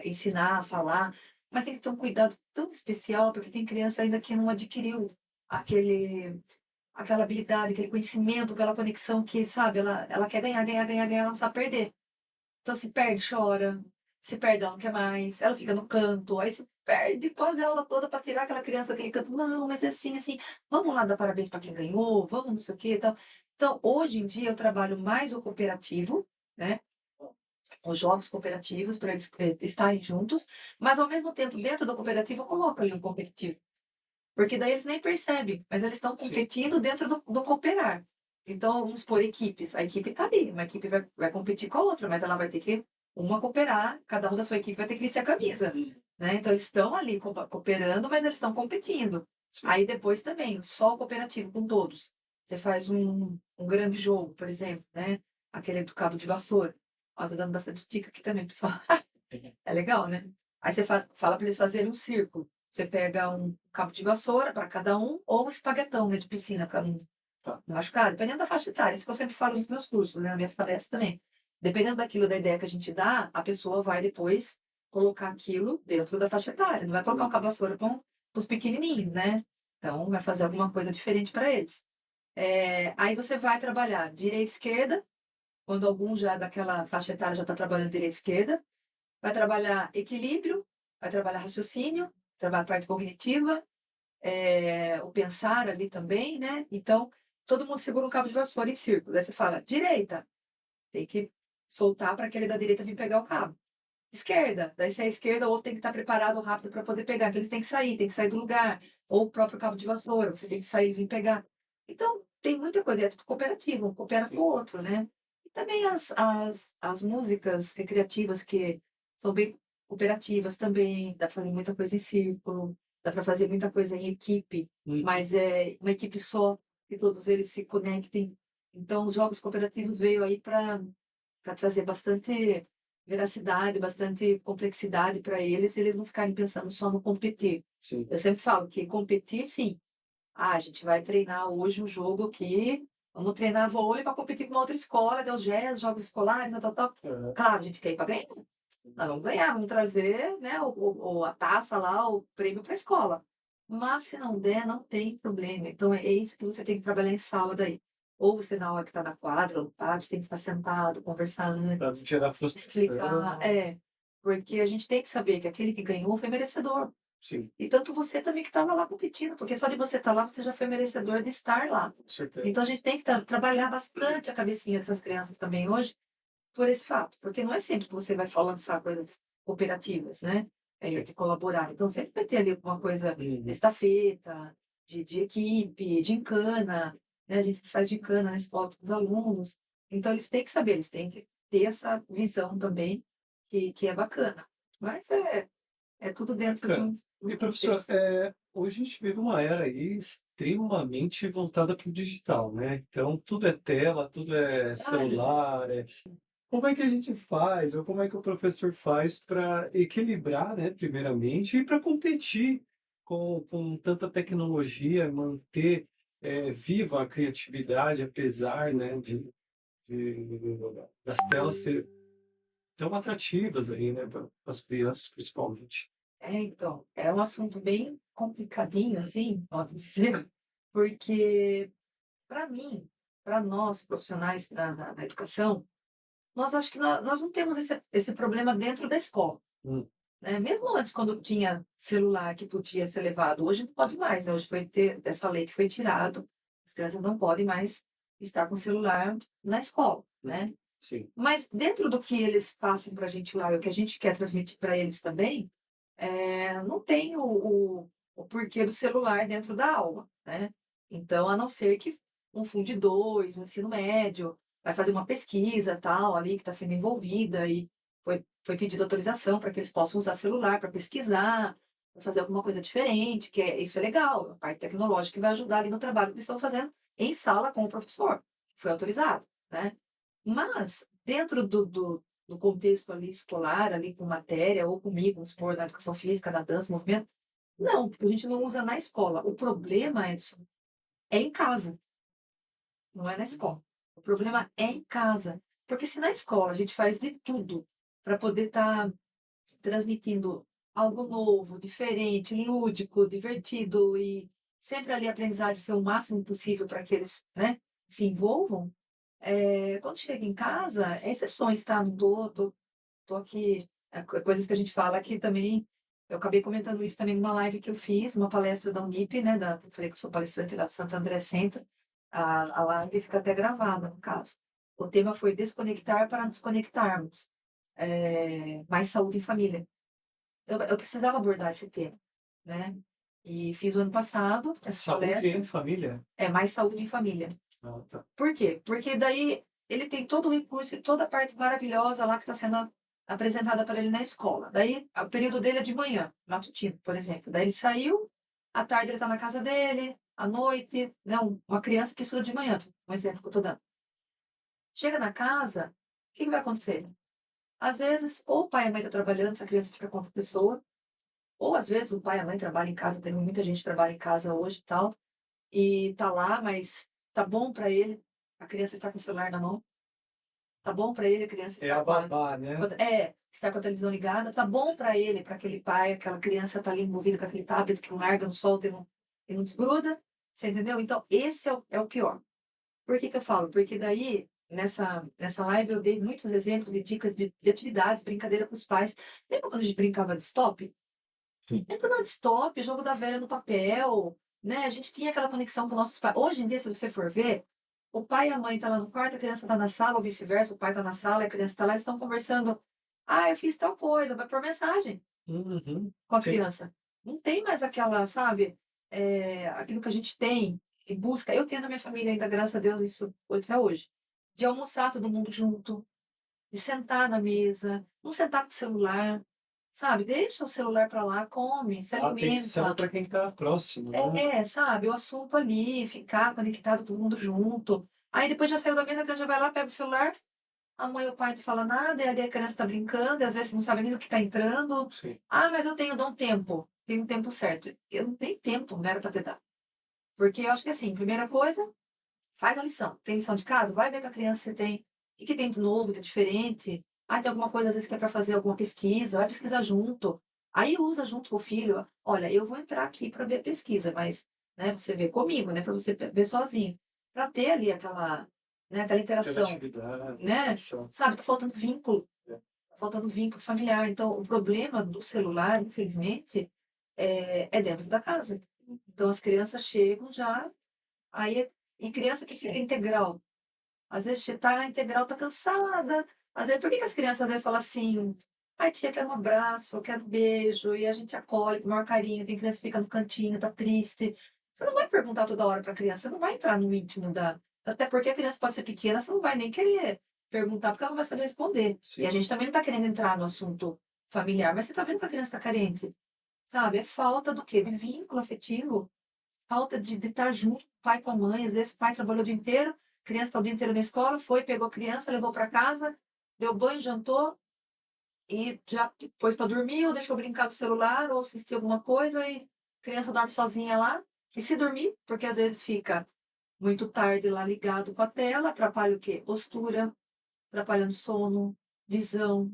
ensinar, falar, mas tem que ter um cuidado tão especial, porque tem criança ainda que não adquiriu aquele, aquela habilidade, aquele conhecimento, aquela conexão que, sabe, ela quer ganhar, ganhar, ganhar, ganhar, ela não sabe perder. Então, se perde, chora. Se perde, ela não quer mais. Ela fica no canto. Aí se perde quase a aula toda para tirar aquela criança daquele canto. Não, mas é assim, assim. Vamos lá dar parabéns para quem ganhou. Vamos não sei o quê e tal. Então, hoje em dia, eu trabalho mais o cooperativo, né? Os jogos cooperativos, para eles estarem juntos. Mas, ao mesmo tempo, dentro do cooperativo, eu coloco ali um competitivo. Porque daí eles nem percebem, mas eles estão Sim, competindo dentro do cooperar. Então, vamos por equipes. A equipe está ali, uma equipe vai competir com a outra, mas ela vai ter que uma cooperar, cada um da sua equipe vai ter que vestir a camisa, né? Então, eles estão ali cooperando, mas eles estão competindo. sim. Aí depois também, só o cooperativo com todos. Você faz um grande jogo, por exemplo, né? Aquele do cabo de vassoura. Ó, tô dando bastante dica aqui também, pessoal. É legal, né? Aí você fala para eles fazerem um círculo. Você pega um cabo de vassoura para cada um, ou um espaguetão, né, de piscina, para não machucar, dependendo da faixa etária. Isso que eu sempre falo nos meus cursos, né, nas minhas palestras também. Dependendo daquilo, da ideia que a gente dá, a pessoa vai depois colocar aquilo dentro da faixa etária. Não vai colocar um cabo de vassoura para os pequenininhos, né? Então, vai fazer alguma coisa diferente para eles. Aí você vai trabalhar direita e esquerda, quando algum já daquela faixa etária já está trabalhando direita e esquerda. Vai trabalhar equilíbrio, vai trabalhar raciocínio, trabalhar a parte cognitiva, o pensar ali também, né? Então, todo mundo segura um cabo de vassoura em círculo. Daí você fala, direita, tem que soltar para aquele da direita vir pegar o cabo. Esquerda, daí se é esquerda, o outro tem que estar preparado rápido para poder pegar. Então, eles têm que sair do lugar. Ou o próprio cabo de vassoura, você tem que sair e vir pegar. Então, tem muita coisa, é tudo cooperativo, um coopera com Sim. o outro, né? E também as músicas recreativas que são bem cooperativas também, dá para fazer muita coisa em círculo, dá para fazer muita coisa em equipe, Uhum. mas é uma equipe só, que todos eles se conectem. Então, os jogos cooperativos veio aí para trazer bastante veracidade, bastante complexidade para eles, e eles não ficarem pensando só no competir. Sim. Eu sempre falo que competir, sim. A gente vai treinar hoje um jogo aqui, vamos treinar vôlei para competir com uma outra escola, deu GES, jogos escolares, tal, tal, tal. Aham. Claro, a gente quer ir para ganhar. Nós vamos ganhar, vamos trazer, né, a taça lá, o prêmio para a escola. Mas se não der, não tem problema. Então é isso que você tem que trabalhar em sala daí. Ou você, na hora que está na quadra, ou no pátio, tem que ficar sentado, conversar Para não antes, gerar explicar. frustração. Porque a gente tem que saber que aquele que ganhou foi merecedor. Sim, E tanto você também que estava lá competindo, porque só de você estar lá, você já foi merecedor de estar lá. com certeza. Então a gente tem que trabalhar bastante a cabecinha dessas crianças também hoje, por esse fato, porque não é sempre que você vai só lançar coisas cooperativas, né? De colaborar. Então sempre vai ter ali alguma coisa de Uhum. estafeta, de equipe, de gincana, né? A gente faz gincana na escola com os alunos. Então eles têm que saber, eles têm que ter essa visão também, que é bacana. Mas é tudo dentro de Bacana. um E professor, contexto. hoje a gente vive uma era aí extremamente voltada para o digital, né? Então tudo é tela, tudo é Ai, meu Deus. celular. Como é que a gente faz, ou como é que o professor faz para equilibrar, né, primeiramente, e para competir com tanta tecnologia, manter viva a criatividade, apesar, né, das telas ser tão atrativas aí, né, para as crianças principalmente. Então, é um assunto bem complicadinho, assim, pode dizer, porque, para mim, para nós, profissionais da educação, nós acho que nós não temos esse problema dentro da escola, Hum, né? Mesmo antes, quando tinha celular que podia ser levado, hoje não pode mais, né? Hoje foi ter essa lei que foi tirado, as crianças não podem mais estar com celular na escola, hum, né? sim, Mas dentro do que eles passam para a gente lá, e o que a gente quer transmitir para eles também, não tem o porquê do celular dentro da aula, né? Então, a não ser que um Fundo 2, um ensino médio, vai fazer uma pesquisa tal ali que está sendo envolvida e foi pedida autorização para que eles possam usar celular para pesquisar, para fazer alguma coisa diferente, isso é legal, a parte tecnológica que vai ajudar ali no trabalho que eles estão fazendo em sala com o professor, que foi autorizado, né? Mas, dentro do contexto ali escolar, ali com matéria, ou comigo, vamos supor, na educação física, na dança, movimento, não, porque a gente não usa na escola. O problema, Edson, é em casa, não é na escola. O problema é em casa. Porque se na escola a gente faz de tudo para poder estar transmitindo algo novo, diferente, lúdico, divertido e sempre ali a aprendizagem ser o máximo possível para que eles, né, se envolvam, quando chega em casa, é exceções, tá? Não tô aqui, coisas que a gente fala aqui também. Eu acabei comentando isso também numa live que eu fiz, uma palestra da Unip, né? Eu falei que eu sou palestrante lá do Santo André Centro. A live fica até gravada, no caso. O tema foi desconectar para nos conectarmos. Mais saúde em família. Eu precisava abordar esse tema, né? E fiz o ano passado essa Saúde palestra. em família? Mais saúde em família. Ah, tá. Por quê? Porque daí ele tem todo o recurso e toda a parte maravilhosa lá que está sendo apresentada para ele na escola. Daí, o período dele é de manhã, matutino, por exemplo. Daí ele saiu, à tarde ele está na casa dele, à noite, né? Uma criança que estuda de manhã, um exemplo que eu estou dando. Chega na casa, o que vai acontecer? Às vezes, ou o pai e a mãe estão trabalhando, essa criança fica com outra pessoa, ou às vezes o pai e a mãe trabalham em casa, tem muita gente que trabalha em casa hoje e tal, e tá lá, mas tá bom para ele a criança estar com o celular na mão. Tá bom para ele a criança É estar a babá, né? estar com a televisão ligada. Tá bom para ele, para aquele pai, aquela criança tá ali envolvida com aquele tablet que não larga, não solta e não desgruda. Você entendeu? Então, esse é o pior. Por que que eu falo? Porque daí, nessa live, eu dei muitos exemplos e dicas de atividades, brincadeira com os pais. Lembra quando a gente brincava de stop? Sim. Lembra de stop, jogo da velha no papel, né? A gente tinha aquela conexão com nossos pais. Hoje em dia, se você for ver, o pai e a mãe estão lá no quarto, a criança está na sala, ou vice-versa, o pai está na sala, a criança está lá, eles estão conversando. Ah, eu fiz tal coisa, vai por mensagem Uhum. com a Sim. criança. Não tem mais aquela, sabe, aquilo que a gente tem e busca. Eu tenho na minha família ainda, graças a Deus, isso até hoje. De almoçar todo mundo junto, de sentar na mesa, não sentar com o celular, sabe? Deixa o celular para lá, come, se A atenção alimenta. para quem está próximo, né? Sabe, o assunto ali, ficar conectado todo mundo junto. Aí depois já saiu da mesa, a criança já vai lá, pega o celular, a mãe ou o pai não fala nada, e ali a criança está brincando, e às vezes não sabe nem do que está entrando. Sim. Ah, mas eu dou um tempo, tenho um tempo certo. Eu não tenho tempo, não era para ter dado. Porque eu acho que assim, primeira coisa, faz a lição. Tem lição de casa? Vai ver com a criança se tem. O que tem de novo, de diferente? Ah, tem alguma coisa às vezes que é para fazer alguma pesquisa, vai pesquisar junto. Aí usa junto com o filho. Olha, eu vou entrar aqui para ver a pesquisa, mas né, você vê comigo, né, para você ver sozinho. Para ter ali aquela interação, Interatividade, né? interação. Sabe, tá faltando vínculo. É. Tá faltando vínculo familiar. Então, o problema do celular, infelizmente, é dentro da casa. Então, as crianças chegam já. Aí, e criança que fica integral. Às vezes tá na integral, tá cansada. Às vezes, por que que as crianças às vezes falam assim, ai tia, quero um abraço, eu quero um beijo, e a gente acolhe com o maior carinho, tem criança que fica no cantinho, tá triste. Você não vai perguntar toda hora pra criança, você não vai entrar no íntimo da... Até porque a criança pode ser pequena, você não vai nem querer perguntar, porque ela não vai saber responder. E a Sim. gente também não tá querendo entrar no assunto familiar, mas você tá vendo que a criança tá carente, sabe? É falta do quê? De vínculo afetivo. Falta de estar junto, pai com a mãe. Às vezes o pai trabalhou o dia inteiro, a criança está o dia inteiro na escola, foi, pegou a criança, levou para casa, deu banho, jantou e já pôs para dormir, ou deixou brincar do celular, ou assistir alguma coisa e a criança dorme sozinha lá. E se dormir, porque às vezes fica muito tarde lá ligado com a tela, atrapalha o quê? Postura, atrapalhando sono, visão.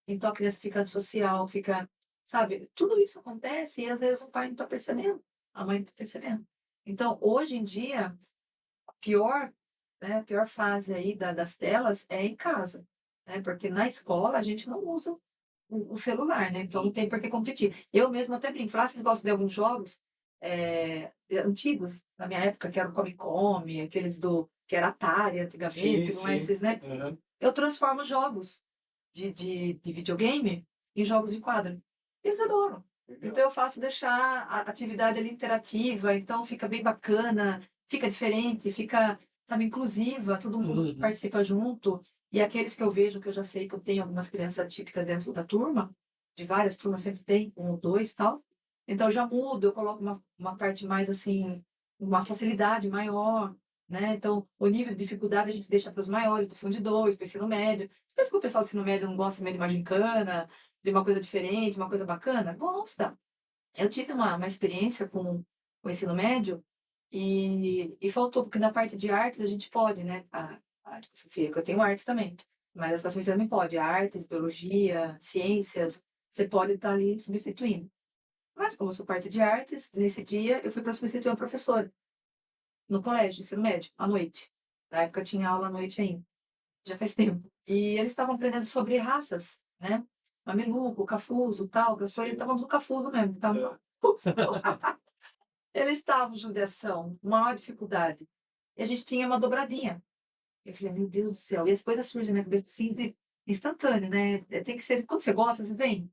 Então a criança fica antissocial, fica, sabe? Tudo isso acontece e às vezes o pai não está percebendo, a mãe não está percebendo. Então, hoje em dia, a pior, né, a pior fase aí das telas é em casa, né? Porque na escola a gente não usa o celular, né? Então não tem por que competir. Eu mesmo até brinco, falar, vocês gostam de alguns jogos antigos, na minha época, que era o Come Come, aqueles que era Atari Sim, antigamente, não é sim. esses, né? Uhum. Eu transformo jogos de videogame em jogos de quadro. Eles adoram. Legal. Então eu faço deixar a atividade ali interativa, então fica bem bacana, fica diferente, fica, sabe, inclusiva, todo mundo Uhum. participa junto. E aqueles que eu vejo, que eu já sei que eu tenho algumas crianças atípicas dentro da turma, de várias turmas sempre tem, um ou dois, tal. Então eu já mudo, eu coloco uma parte mais assim, uma facilidade maior, né? Então, o nível de dificuldade a gente deixa para os maiores, do fundo de dois, para o ensino médio. Pensa que o pessoal do ensino médio não gosta meio de uma gincana, de uma coisa diferente, uma coisa bacana? Gosta. Eu tive uma experiência com o ensino médio e faltou, porque na parte de artes a gente pode, né? A educação física, eu tenho artes também, mas a educação física também pode. Artes, biologia, ciências, você pode estar ali substituindo. Mas como eu sou parte de artes, nesse dia eu fui para substituir uma professora no colégio, ensino médio, à noite. Na época tinha aula à noite ainda, já faz tempo. E eles estavam aprendendo sobre raças, né? Mameluco, cafuso, tal. Eu só estava no cafuso mesmo, tava no cafuso. Eles estavam judiação, maior dificuldade. E a gente tinha uma dobradinha. Eu falei, meu Deus do céu. E as coisas surgem na minha cabeça assim, de instantâneo, né? Tem que ser, quando você gosta, você vem.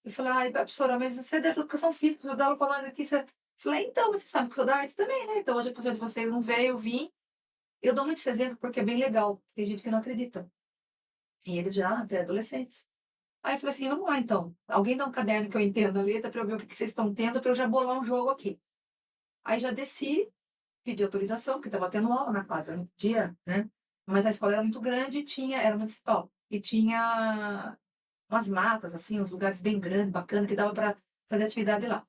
Eu falei, ai, professora, mas você é da educação física, você dá aula para nós aqui. Você... Eu falei, então, mas você sabe que eu sou da artes também, né? Então, hoje a professora de vocês não veio, eu vim. Eu dou muito esse exemplo porque é bem legal. Tem gente que não acredita. E eles já, pré-adolescentes. Aí eu falei assim, vamos lá então. Alguém dá um caderno que eu entenda a letra para eu ver o que vocês estão tendo, para eu já bolar um jogo aqui. Aí já desci, pedi autorização, porque estava tendo aula na quadra no dia, né? Mas a escola era muito grande e tinha, era municipal. E tinha umas matas, assim, uns lugares bem grandes, bacana, que dava para fazer atividade lá.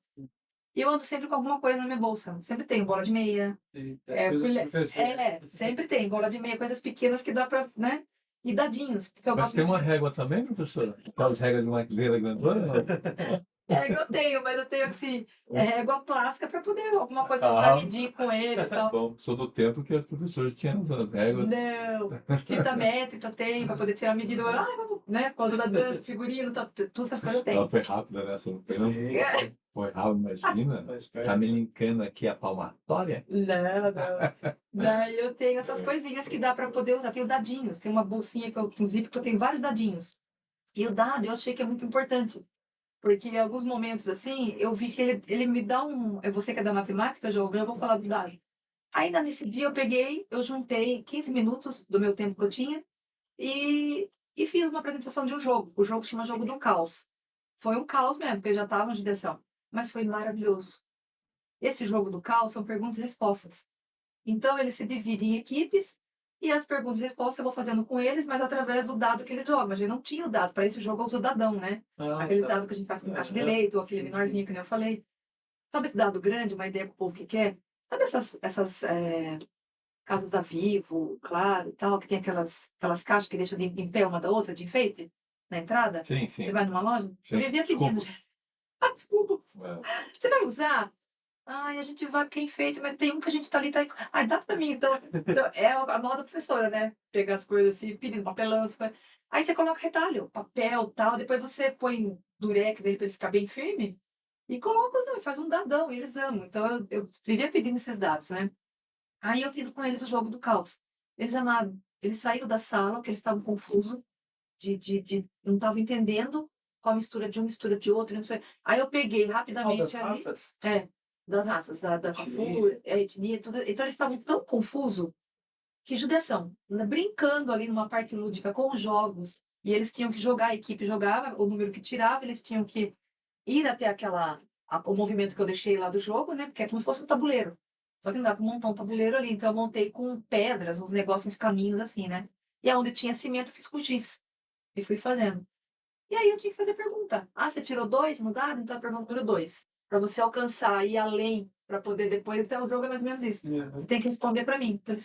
E eu ando sempre com alguma coisa na minha bolsa. Sempre tenho bola de meia. Eita, coisa do professor. Sempre tem bola de meia, coisas pequenas que dá para, né? E dadinhos, porque eu Mas gosto tem muito uma de... régua também, professora? Aquelas regras de uma madeira grandona? Não? Eu tenho, mas eu tenho assim, régua plástica para poder alguma coisa que eu já Ah, medir com eles e tal. bom, sou do tempo que os professores tinham as réguas. Não, fita métrica eu tenho para poder tirar a medida, né? Por causa da dança, figurino, tá, todas essas coisas eu Ela tenho. foi rápida, né? Você não foi, não? Sim, Foi rápido, imagina. tá esperto. Tá me linkando aqui a palmatória? Não. Daí eu tenho essas coisinhas que dá para poder usar. Tenho dadinhos, tem uma bolsinha que eu, um zíper que eu tenho vários dadinhos. E o dado eu achei que é muito importante. Porque em alguns momentos, assim, eu vi que ele me dá um... Você que é da matemática, já vou falar do dado. Ainda nesse dia eu peguei, eu juntei 15 minutos do meu tempo que eu tinha e fiz uma apresentação de um jogo. O jogo chama Jogo do Caos. Foi um caos mesmo, porque eu já estava em judiação. Mas foi maravilhoso. Esse jogo do caos são perguntas e respostas. Então, ele se divide em equipes e as perguntas e respostas eu vou fazendo com eles, mas através do dado que ele joga. Mas ele não tinha o dado. Para esse jogo eu uso o dadão, né? Ah, Aqueles tá. dados que a gente faz com caixa de leite, ou aquele Sim, menorzinho que nem eu falei. Sabe esse dado grande, uma ideia que o povo que quer? Sabe essas casas da Vivo, Claro e tal, que tem aquelas caixas que deixam em pé uma da outra, de enfeite, na entrada? Sim, Você sim. vai numa loja? Sim. Eu vivia pedindo. Desculpa. É. Você vai usar? Ai, a gente vai porque é enfeite, mas tem um que a gente tá ali, tá... Ai, dá pra mim, então é a moda professora, né? Pegar as coisas assim, pedindo papelão, aí você coloca retalho, papel, tal, depois você põe durex ele pra ele ficar bem firme e coloca os dados, faz um dadão, e eles amam. Então eu vivia pedindo esses dados, né? Aí eu fiz com eles o jogo do caos. Eles amaram. Eles saíram da sala, porque eles estavam confusos, não estavam entendendo qual mistura de um, mistura de outro, não sei. Aí eu peguei Qual das rapidamente ali. raças? Das raças, da Etnia. Cafu, a etnia, tudo. Então eles estavam tão confusos que judiação, né, brincando ali numa parte lúdica com os jogos, e eles tinham que jogar, a equipe jogava, o número que tirava, eles tinham que ir até o movimento que eu deixei lá do jogo, né? Porque é como se fosse um tabuleiro. Só que não dá para montar um tabuleiro ali, então eu montei com pedras, uns negócios, uns caminhos assim, né? E aonde tinha cimento, eu fiz com giz. E fui fazendo. E aí eu tinha que fazer pergunta. Ah, você tirou 2 no dado? Então a pergunta número 2. Para você alcançar, ir além, para poder depois. Então o jogo é mais ou menos isso. Você tem que responder para mim. Então,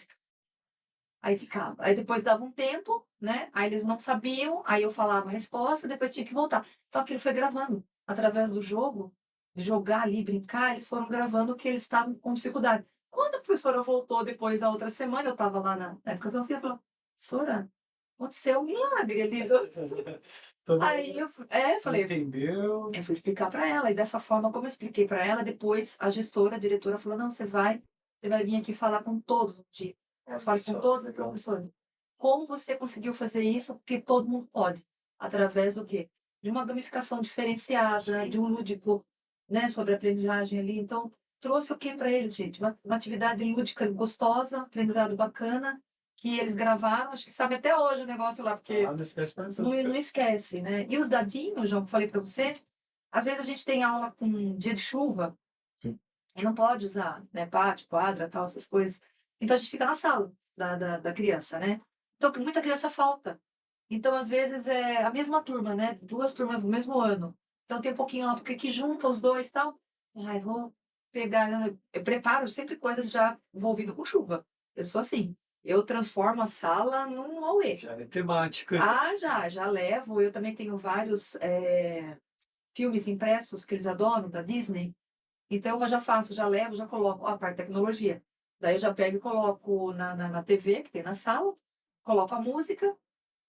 aí ficava. Aí depois dava um tempo, né? Aí eles não sabiam, aí eu falava a resposta, depois tinha que voltar. Então aquilo foi gravando. Através do jogo, de jogar ali, brincar, eles foram gravando que eles estavam com dificuldade. Quando a professora voltou depois da outra semana, eu estava lá na educação, eu falei, professora, aconteceu um milagre ali. Todo Aí mundo falei, entendeu. eu fui explicar para ela, e dessa forma, como eu expliquei para ela, depois a gestora, a diretora falou, não, você vai vir aqui falar com todos os dias. Você fala com todos os professores. Como você conseguiu fazer isso? Porque todo mundo pode. Através do quê? De uma gamificação diferenciada, de um lúdico, né, sobre a aprendizagem ali. Então, trouxe o que para eles, gente? Uma atividade lúdica gostosa, aprendizado bacana, que eles gravaram, acho que sabe até hoje o negócio lá, porque Ah, não esquece para não esquece, né? E os dadinhos, João, que eu falei para você, às vezes a gente tem aula com dia de chuva Sim. e não pode usar, né? Pátio, quadra, tal, essas coisas. Então a gente fica na sala da criança, né? Então muita criança falta. Então, às vezes, é a mesma turma, né? Duas turmas no mesmo ano. Então tem um pouquinho lá, porque que junta os dois e tal. Ai, vou pegar, né? Eu preparo sempre coisas já envolvidas com chuva. Eu sou assim. Eu transformo a sala num auê. Já é temática. Ah, já levo. Eu também tenho vários filmes impressos que eles adoram, da Disney. Então eu já faço, já levo, já coloco a parte de tecnologia. Daí eu já pego e coloco na TV que tem na sala, coloco a música,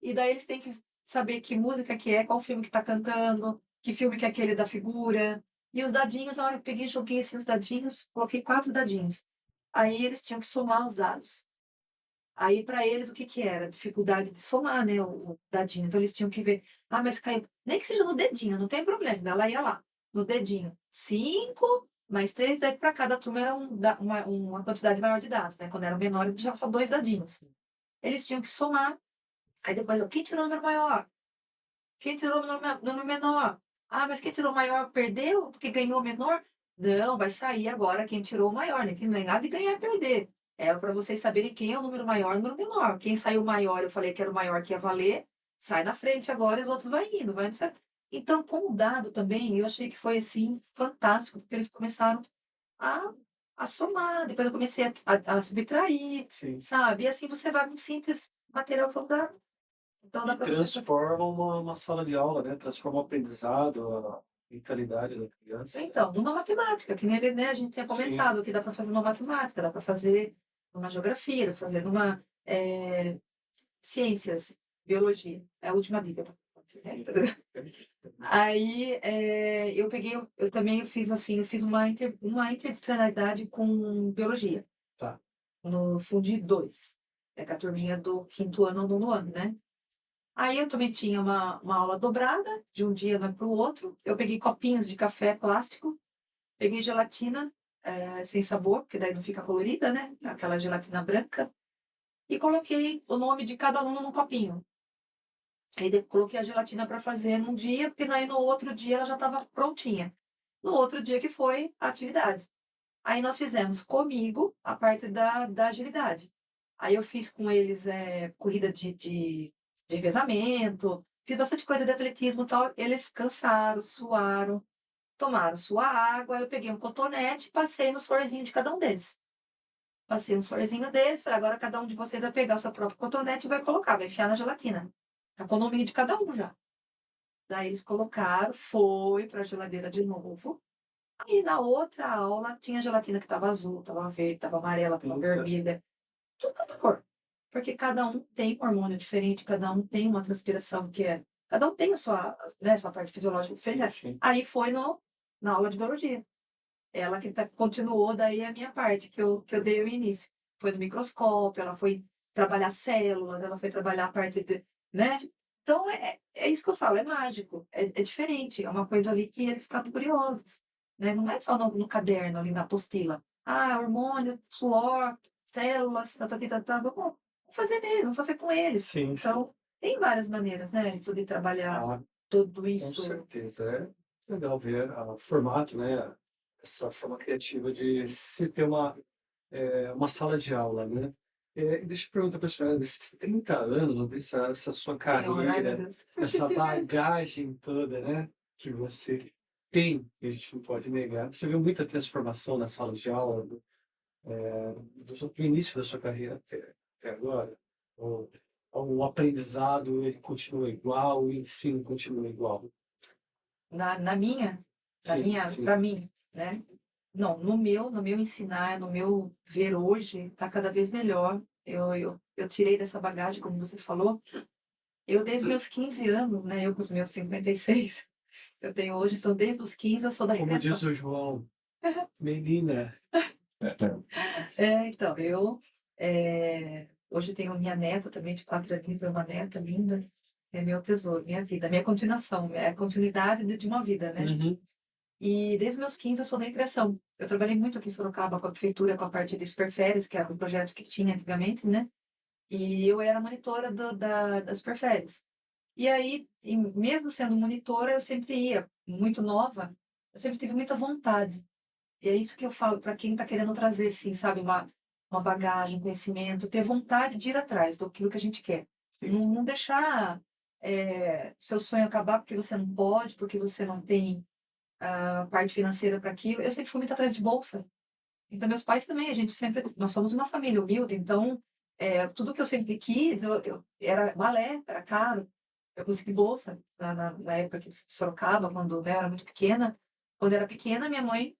e daí eles têm que saber que música que é, qual filme que tá cantando, que filme que é aquele da figura. E os dadinhos, olha, eu peguei, joguei assim os dadinhos, coloquei 4 dadinhos. Aí eles tinham que somar os dados. Aí, para eles, o que que era? Dificuldade de somar, né, o dadinho. Então, eles tinham que ver, ah, mas caiu, nem que seja no dedinho, não tem problema. Ela ia lá, no dedinho. 5 mais 3, daí para cada turma era uma quantidade maior de dados, né? Quando era menor, eles deixavam só 2 dadinhos. Eles tinham que somar. Aí depois, quem tirou o número maior? Quem tirou o número menor? Ah, mas quem tirou o maior perdeu porque ganhou o menor? Não, vai sair agora quem tirou o maior, né? Que não é nada de ganhar e perder. É para vocês saberem quem é o número maior e o número menor. Quem saiu maior, eu falei que era o maior que ia valer, sai na frente agora e os outros vai indo, vai indo. Certo? Então, com o dado também, eu achei que foi assim, fantástico, porque eles começaram a, a somar. Depois eu comecei a subtrair, Sim. sabe? E assim você vai com simples material que eu dado. Então dá E para você fazer. transforma uma sala de aula, né? Transforma o aprendizado, a mentalidade da criança. Então, numa matemática, que nem ele, né, a gente tinha Sim. comentado, que dá para fazer numa matemática, dá para fazer numa geografia, dá para fazer numa ciências, biologia. É a última dica. Tá? Aí eu peguei, eu também fiz assim, eu fiz uma interdisciplinaridade com biologia. Tá. No Fundi 2. É com a turminha do quinto ano ao nono ano, né? Aí eu também tinha uma aula dobrada, de um dia para o outro. Eu peguei copinhos de café plástico, peguei gelatina sem sabor, porque daí não fica colorida, né? Aquela gelatina branca. E coloquei o nome de cada aluno num copinho. Aí coloquei a gelatina para fazer num dia, porque daí no outro dia ela já estava prontinha. No outro dia que foi a atividade. Aí nós fizemos comigo a parte da agilidade. Aí eu fiz com eles corrida de revezamento, fiz bastante coisa de atletismo e tal. Eles cansaram, suaram, tomaram sua água. Eu peguei um cotonete e passei no sorzinho de cada um deles. Passei um sorzinho deles, falei, agora cada um de vocês vai pegar o seu próprio cotonete e vai colocar, vai enfiar na gelatina. Tá com o nominho de cada um já. Daí eles colocaram, foi para a geladeira de novo. Aí na outra aula tinha gelatina que estava azul, estava verde, estava amarela, estava vermelha, tudo cada cor. Porque cada um tem um hormônio diferente, cada um tem uma transpiração que é. Cada um tem a sua, né, sua parte fisiológica diferente. Sim. Aí foi na aula de biologia. Ela que continuou daí a minha parte, que eu dei o início. Foi no microscópio, ela foi trabalhar células, ela foi trabalhar a parte de, né? Então, é isso que eu falo, é mágico, é diferente, é uma coisa ali que eles ficam curiosos, né? Não é só no caderno, ali na apostila. Ah, hormônio, suor, células, vamos fazer neles, vamos fazer com eles. Sim, Então, tem várias maneiras, né, de trabalhar Ah, tudo com isso. certeza. É legal ver o formato, né? Essa forma criativa de se ter uma sala de aula, né? Deixa eu perguntar para a senhora, desses 30 anos, essa sua Senhora, ai meu carreira, Deus. essa bagagem toda, né? Que você tem, que a gente não pode negar. Você viu muita transformação na sala de aula, do início da sua carreira até agora? Ou o aprendizado ele continua igual, o ensino continua igual? Na minha, Sim, sim. para mim, né? Não, no meu ensinar, no meu ver hoje, está cada vez melhor. Eu tirei dessa bagagem, como você falou. Eu, desde meus 15 anos, né? Eu com os meus 56, eu tenho hoje, então desde os 15 eu sou da Como diz recriação. o João, menina. Então, hoje tenho minha neta também, de 4 aninhos, é uma neta linda. É meu tesouro, minha vida, minha continuação, é a continuidade de uma vida, né? Uhum. E desde meus 15 eu sou da recreação. Eu trabalhei muito aqui em Sorocaba com a prefeitura, com a parte de Superférias, que era um projeto que tinha antigamente, né? E eu era monitora das Superférias. E aí, e mesmo sendo monitora, eu sempre ia, muito nova, eu sempre tive muita vontade. E é isso que eu falo para quem está querendo trazer, assim, sabe, uma bagagem, conhecimento, ter vontade de ir atrás do aquilo que a gente quer. Sim. Não deixar seu sonho acabar porque você não pode, porque você não tem a parte financeira para aquilo. Eu sempre fui muito atrás de bolsa. Então, meus pais também, a gente sempre, nós somos uma família humilde, então, tudo que eu sempre quis, era balé, era caro. Eu consegui bolsa na época que de Sorocaba, quando né, eu era muito pequena. Quando eu era pequena, minha mãe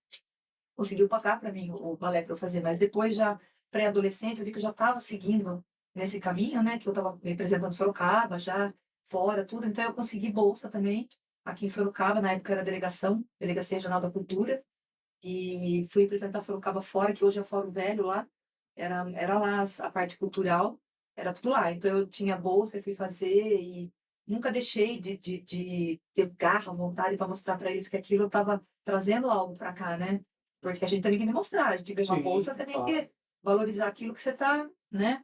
conseguiu pagar para mim o balé para eu fazer, mas depois já pré-adolescente, eu vi que eu já estava seguindo nesse caminho, né, que eu estava me apresentando em Sorocaba, já fora, tudo, então eu consegui bolsa também aqui em Sorocaba, na época era Delegacia Regional da Cultura, e fui apresentar Sorocaba Fora, que hoje é Fórum Velho lá, era lá a parte cultural, era tudo lá, então eu tinha bolsa, eu fui fazer e nunca deixei de ter garra, vontade para mostrar para eles que aquilo eu estava trazendo algo para cá, né? Porque a gente também quer demonstrar, a gente ganha uma Sim, bolsa, também claro. quer valorizar aquilo que você está, né?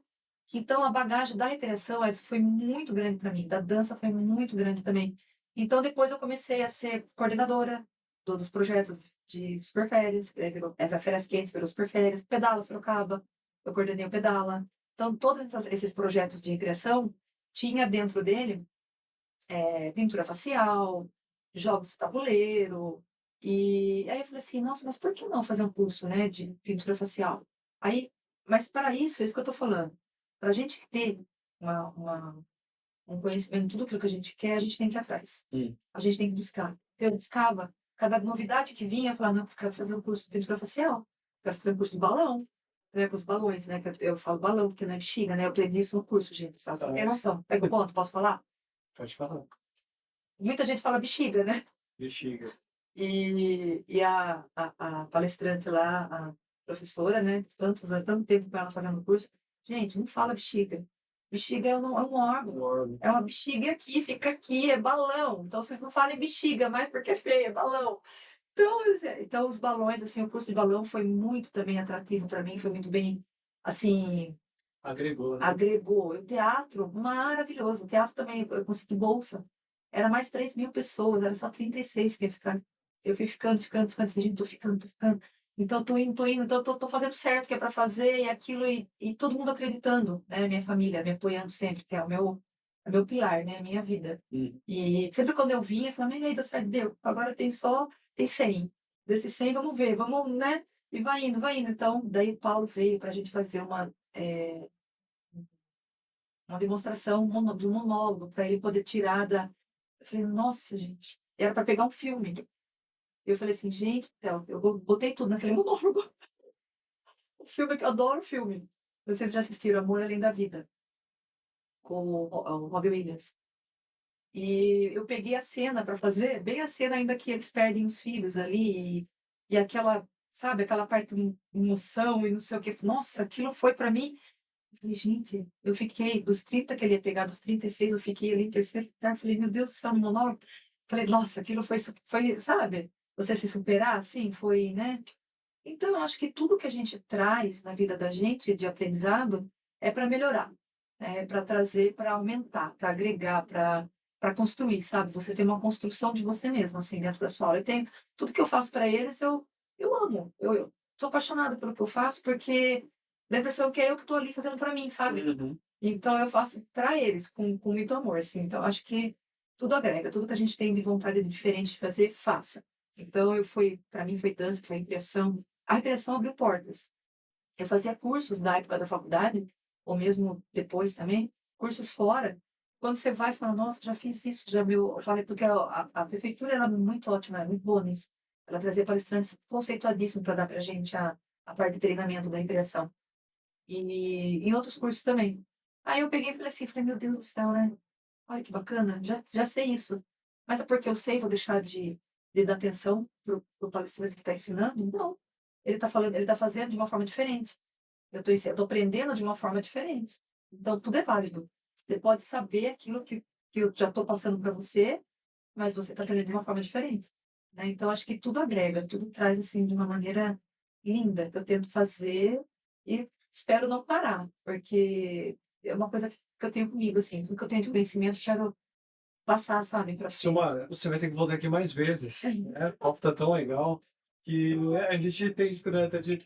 Então a bagagem da recreação, Edson, foi muito grande para mim, da dança foi muito grande também. Então depois eu comecei a ser coordenadora dos projetos de Superférias, era Férias Quentes, virou Superférias, Pedala Sorocaba, eu coordenei o Pedala. Então todos esses projetos de recreação tinha dentro dele pintura facial, jogos de tabuleiro. E aí eu falei assim, nossa, mas por que não fazer um curso, né, de pintura facial? Aí, mas para isso, é isso que eu estou falando. Para a gente ter um conhecimento de tudo aquilo que a gente quer, a gente tem que ir atrás. Hum. A gente tem que buscar. Então, eu buscava, cada novidade que vinha, eu falava, não, eu quero fazer um curso de pintura facial, quero fazer um curso de balão, né, com os balões, né, que eu falo balão, porque não é bexiga, né, eu aprendi isso no curso, gente, só Tá. tem noção. Pega o ponto, posso falar? Pode falar. Muita gente fala bexiga, né? Bexiga. E a palestrante lá, a professora, né? Tanto tempo com ela fazendo o curso. Gente, não fala bexiga. Bexiga é um órgão. Um órgão. É uma bexiga aqui, fica aqui, é balão. Então vocês não falem bexiga mais porque é feio, é balão. Então os balões, assim, o curso de balão foi muito também atrativo para mim, foi muito bem, assim, Agregou, né? agregou. O teatro, maravilhoso. O teatro também, eu consegui bolsa. Era mais 3.000 pessoas, era só 36 que ia ficar. Eu fui ficando, falei, gente, tô ficando, tô ficando. Então, tô indo, então, tô fazendo certo o que é para fazer, e aquilo, e todo mundo acreditando, né? Minha família me apoiando sempre, que é o meu pilar, né? A minha vida. Hum. E sempre quando eu vinha, eu falava, mas aí, deu certo, deu. Agora tem 100. Desses 100, vamos ver, vamos, né? E vai indo, vai indo. Então, daí o Paulo veio para a gente fazer uma demonstração de um monólogo para ele poder tirar da. Eu falei, nossa, gente, era para pegar um filme. Eu falei assim, gente, eu botei tudo naquele monólogo. O filme que eu adoro o filme. Vocês já assistiram Amor Além da Vida, com o Robbie Williams. E eu peguei a cena para fazer, bem a cena ainda que eles perdem os filhos ali, e aquela, sabe, aquela parte de emoção e não sei o que. Nossa, aquilo foi para mim. Eu falei, gente, eu fiquei, dos 30 que ele ia pegar, dos 36 eu fiquei ali em terceiro lugar. Falei, meu Deus do céu, no monólogo. Falei, nossa, aquilo foi, sabe? Você se superar, assim, foi, né? Então, eu acho que tudo que a gente traz na vida da gente de aprendizado é para melhorar, é para trazer, para aumentar, para agregar, para construir, sabe? Você tem uma construção de você mesmo, assim, dentro da sua aula. Eu tenho, tudo que eu faço para eles, eu amo. Eu sou apaixonada pelo que eu faço, porque dá a impressão que é eu que estou ali fazendo para mim, sabe? Uhum. Então, eu faço para eles, com muito amor, assim. Então, acho que tudo agrega, tudo que a gente tem de vontade diferente de fazer, faça. Então, para mim, foi dança, foi impressão. A recreação abriu portas. Eu fazia cursos na época da faculdade, ou mesmo depois também, cursos fora. Quando você vai, você fala, nossa, já fiz isso, já viu? Eu falei, porque a prefeitura era muito ótima, era muito boa nisso. Ela trazia palestrantes conceituadíssimos para dar para a gente a parte de treinamento da recreação. E em outros cursos também. Aí eu peguei e falei assim, falei, meu Deus do céu, né? Olha que bacana, já sei isso. Mas é porque eu sei, vou deixar de dar atenção pro palestrante que está ensinando? Não. Ele está falando, ele está fazendo de uma forma diferente. Eu tô aprendendo de uma forma diferente. Então, tudo é válido. Você pode saber aquilo que eu já estou passando para você, mas você está aprendendo de uma forma diferente. né? Então, acho que tudo agrega, tudo traz, assim, de uma maneira linda, que eu tento fazer e espero não parar, porque é uma coisa que eu tenho comigo, assim, tudo que eu tenho de conhecimento, eu quero passar, sabe, para frente. Silmara, você vai ter que voltar aqui mais vezes, né? O papo tá tão legal que a gente tem dificuldade até de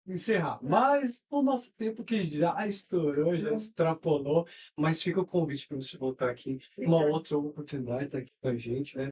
encerrar. Mas o nosso tempo que já estourou, já extrapolou, mas fica o convite para você voltar aqui, uma outra oportunidade estar aqui com a gente, né?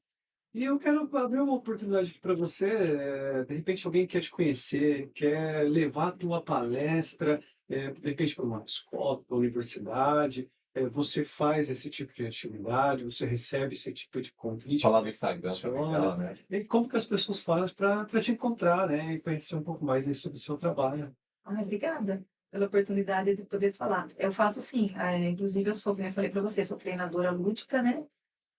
E eu quero abrir uma oportunidade aqui para você, de repente alguém quer te conhecer, quer levar a tua palestra, de repente para uma escola, para uma universidade, você faz esse tipo de atividade, você recebe esse tipo de convite, Falar como no é que Instagram também funciona, dela, né? e como que as pessoas fazem para te encontrar, né, e conhecer um pouco mais aí sobre o seu trabalho. Ai, obrigada pela oportunidade de poder falar. Eu faço sim, inclusive eu sou, como eu falei para você, sou treinadora lúdica, né?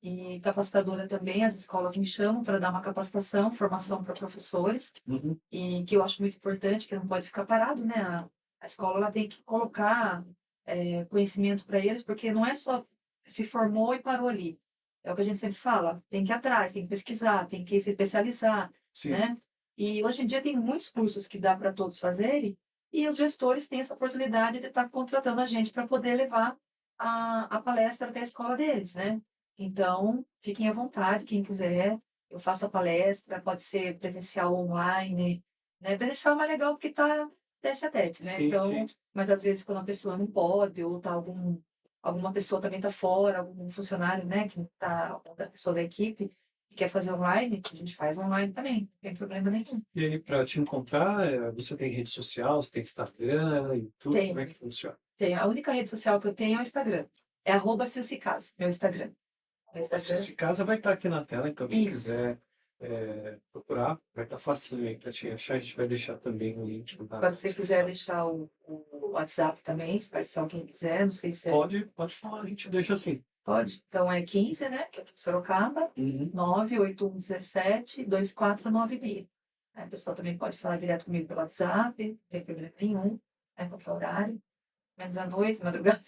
E capacitadora também, as escolas me chamam para dar uma capacitação, formação para professores, Uhum. e que eu acho muito importante, que não pode ficar parado, né? A escola ela tem que colocar conhecimento para eles, porque não é só se formou e parou ali. É o que a gente sempre fala, tem que ir atrás, tem que pesquisar, tem que se especializar, Sim, né? E hoje em dia tem muitos cursos que dá para todos fazerem, e os gestores têm essa oportunidade de estar contratando a gente para poder levar a palestra até a escola deles, né? Então, fiquem à vontade, quem quiser. Eu faço a palestra, pode ser presencial ou online, né? Presencial é mais legal porque tá tete a tete, né? sim, sim. Então, mas às vezes quando a pessoa não pode, ou tá alguma pessoa também tá fora, algum funcionário, né, que tá, outra pessoa da equipe, que quer fazer online, a gente faz online também, não tem problema nenhum. E aí, para te encontrar, você tem rede social, você tem Instagram e tudo, como é Tem, que funciona? tem. A única rede social que eu tenho é o Instagram. É @silcicas, meu Instagram. Meu Se Instagram. esse casa vai estar aqui na tela, então quem Isso. quiser procurar, vai estar facinho aí para te achar. A gente vai deixar também o link na Quando você quiser descrição. deixar o WhatsApp também, se alguém quiser, não sei se é. Pode falar, a gente deixa assim. Pode. Então é 15, né? Que é aqui de Sorocaba, Uhum. 98117 2496. Aí a pessoa também pode falar direto comigo pelo WhatsApp, não tem problema nenhum, né? Qualquer horário, menos à noite, madrugada.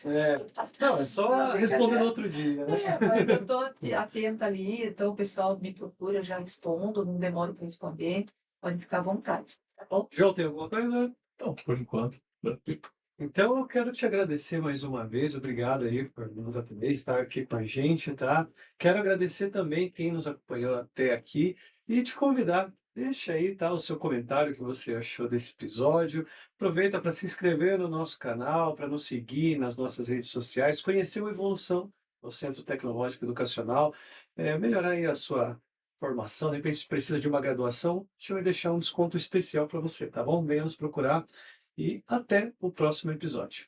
Não, é só responder no outro dia, né? Mas eu estou atenta ali, então o pessoal me procura, eu já respondo, não demoro para responder, pode ficar à vontade, tá bom? João, tem alguma coisa? Então, por enquanto, Então, eu quero te agradecer mais uma vez. Obrigado aí por nos atender, estar aqui com a gente, tá? Quero agradecer também quem nos acompanhou até aqui e te convidar. Deixa aí, tá, o seu comentário que você achou desse episódio. Aproveita para se inscrever no nosso canal, para nos seguir nas nossas redes sociais, conhecer o Evolução, o Centro Tecnológico Educacional, melhorar aí a sua formação. De repente, se precisa de uma graduação, a gente vai deixar um desconto especial para você, tá bom? Venha nos procurar e até o próximo episódio.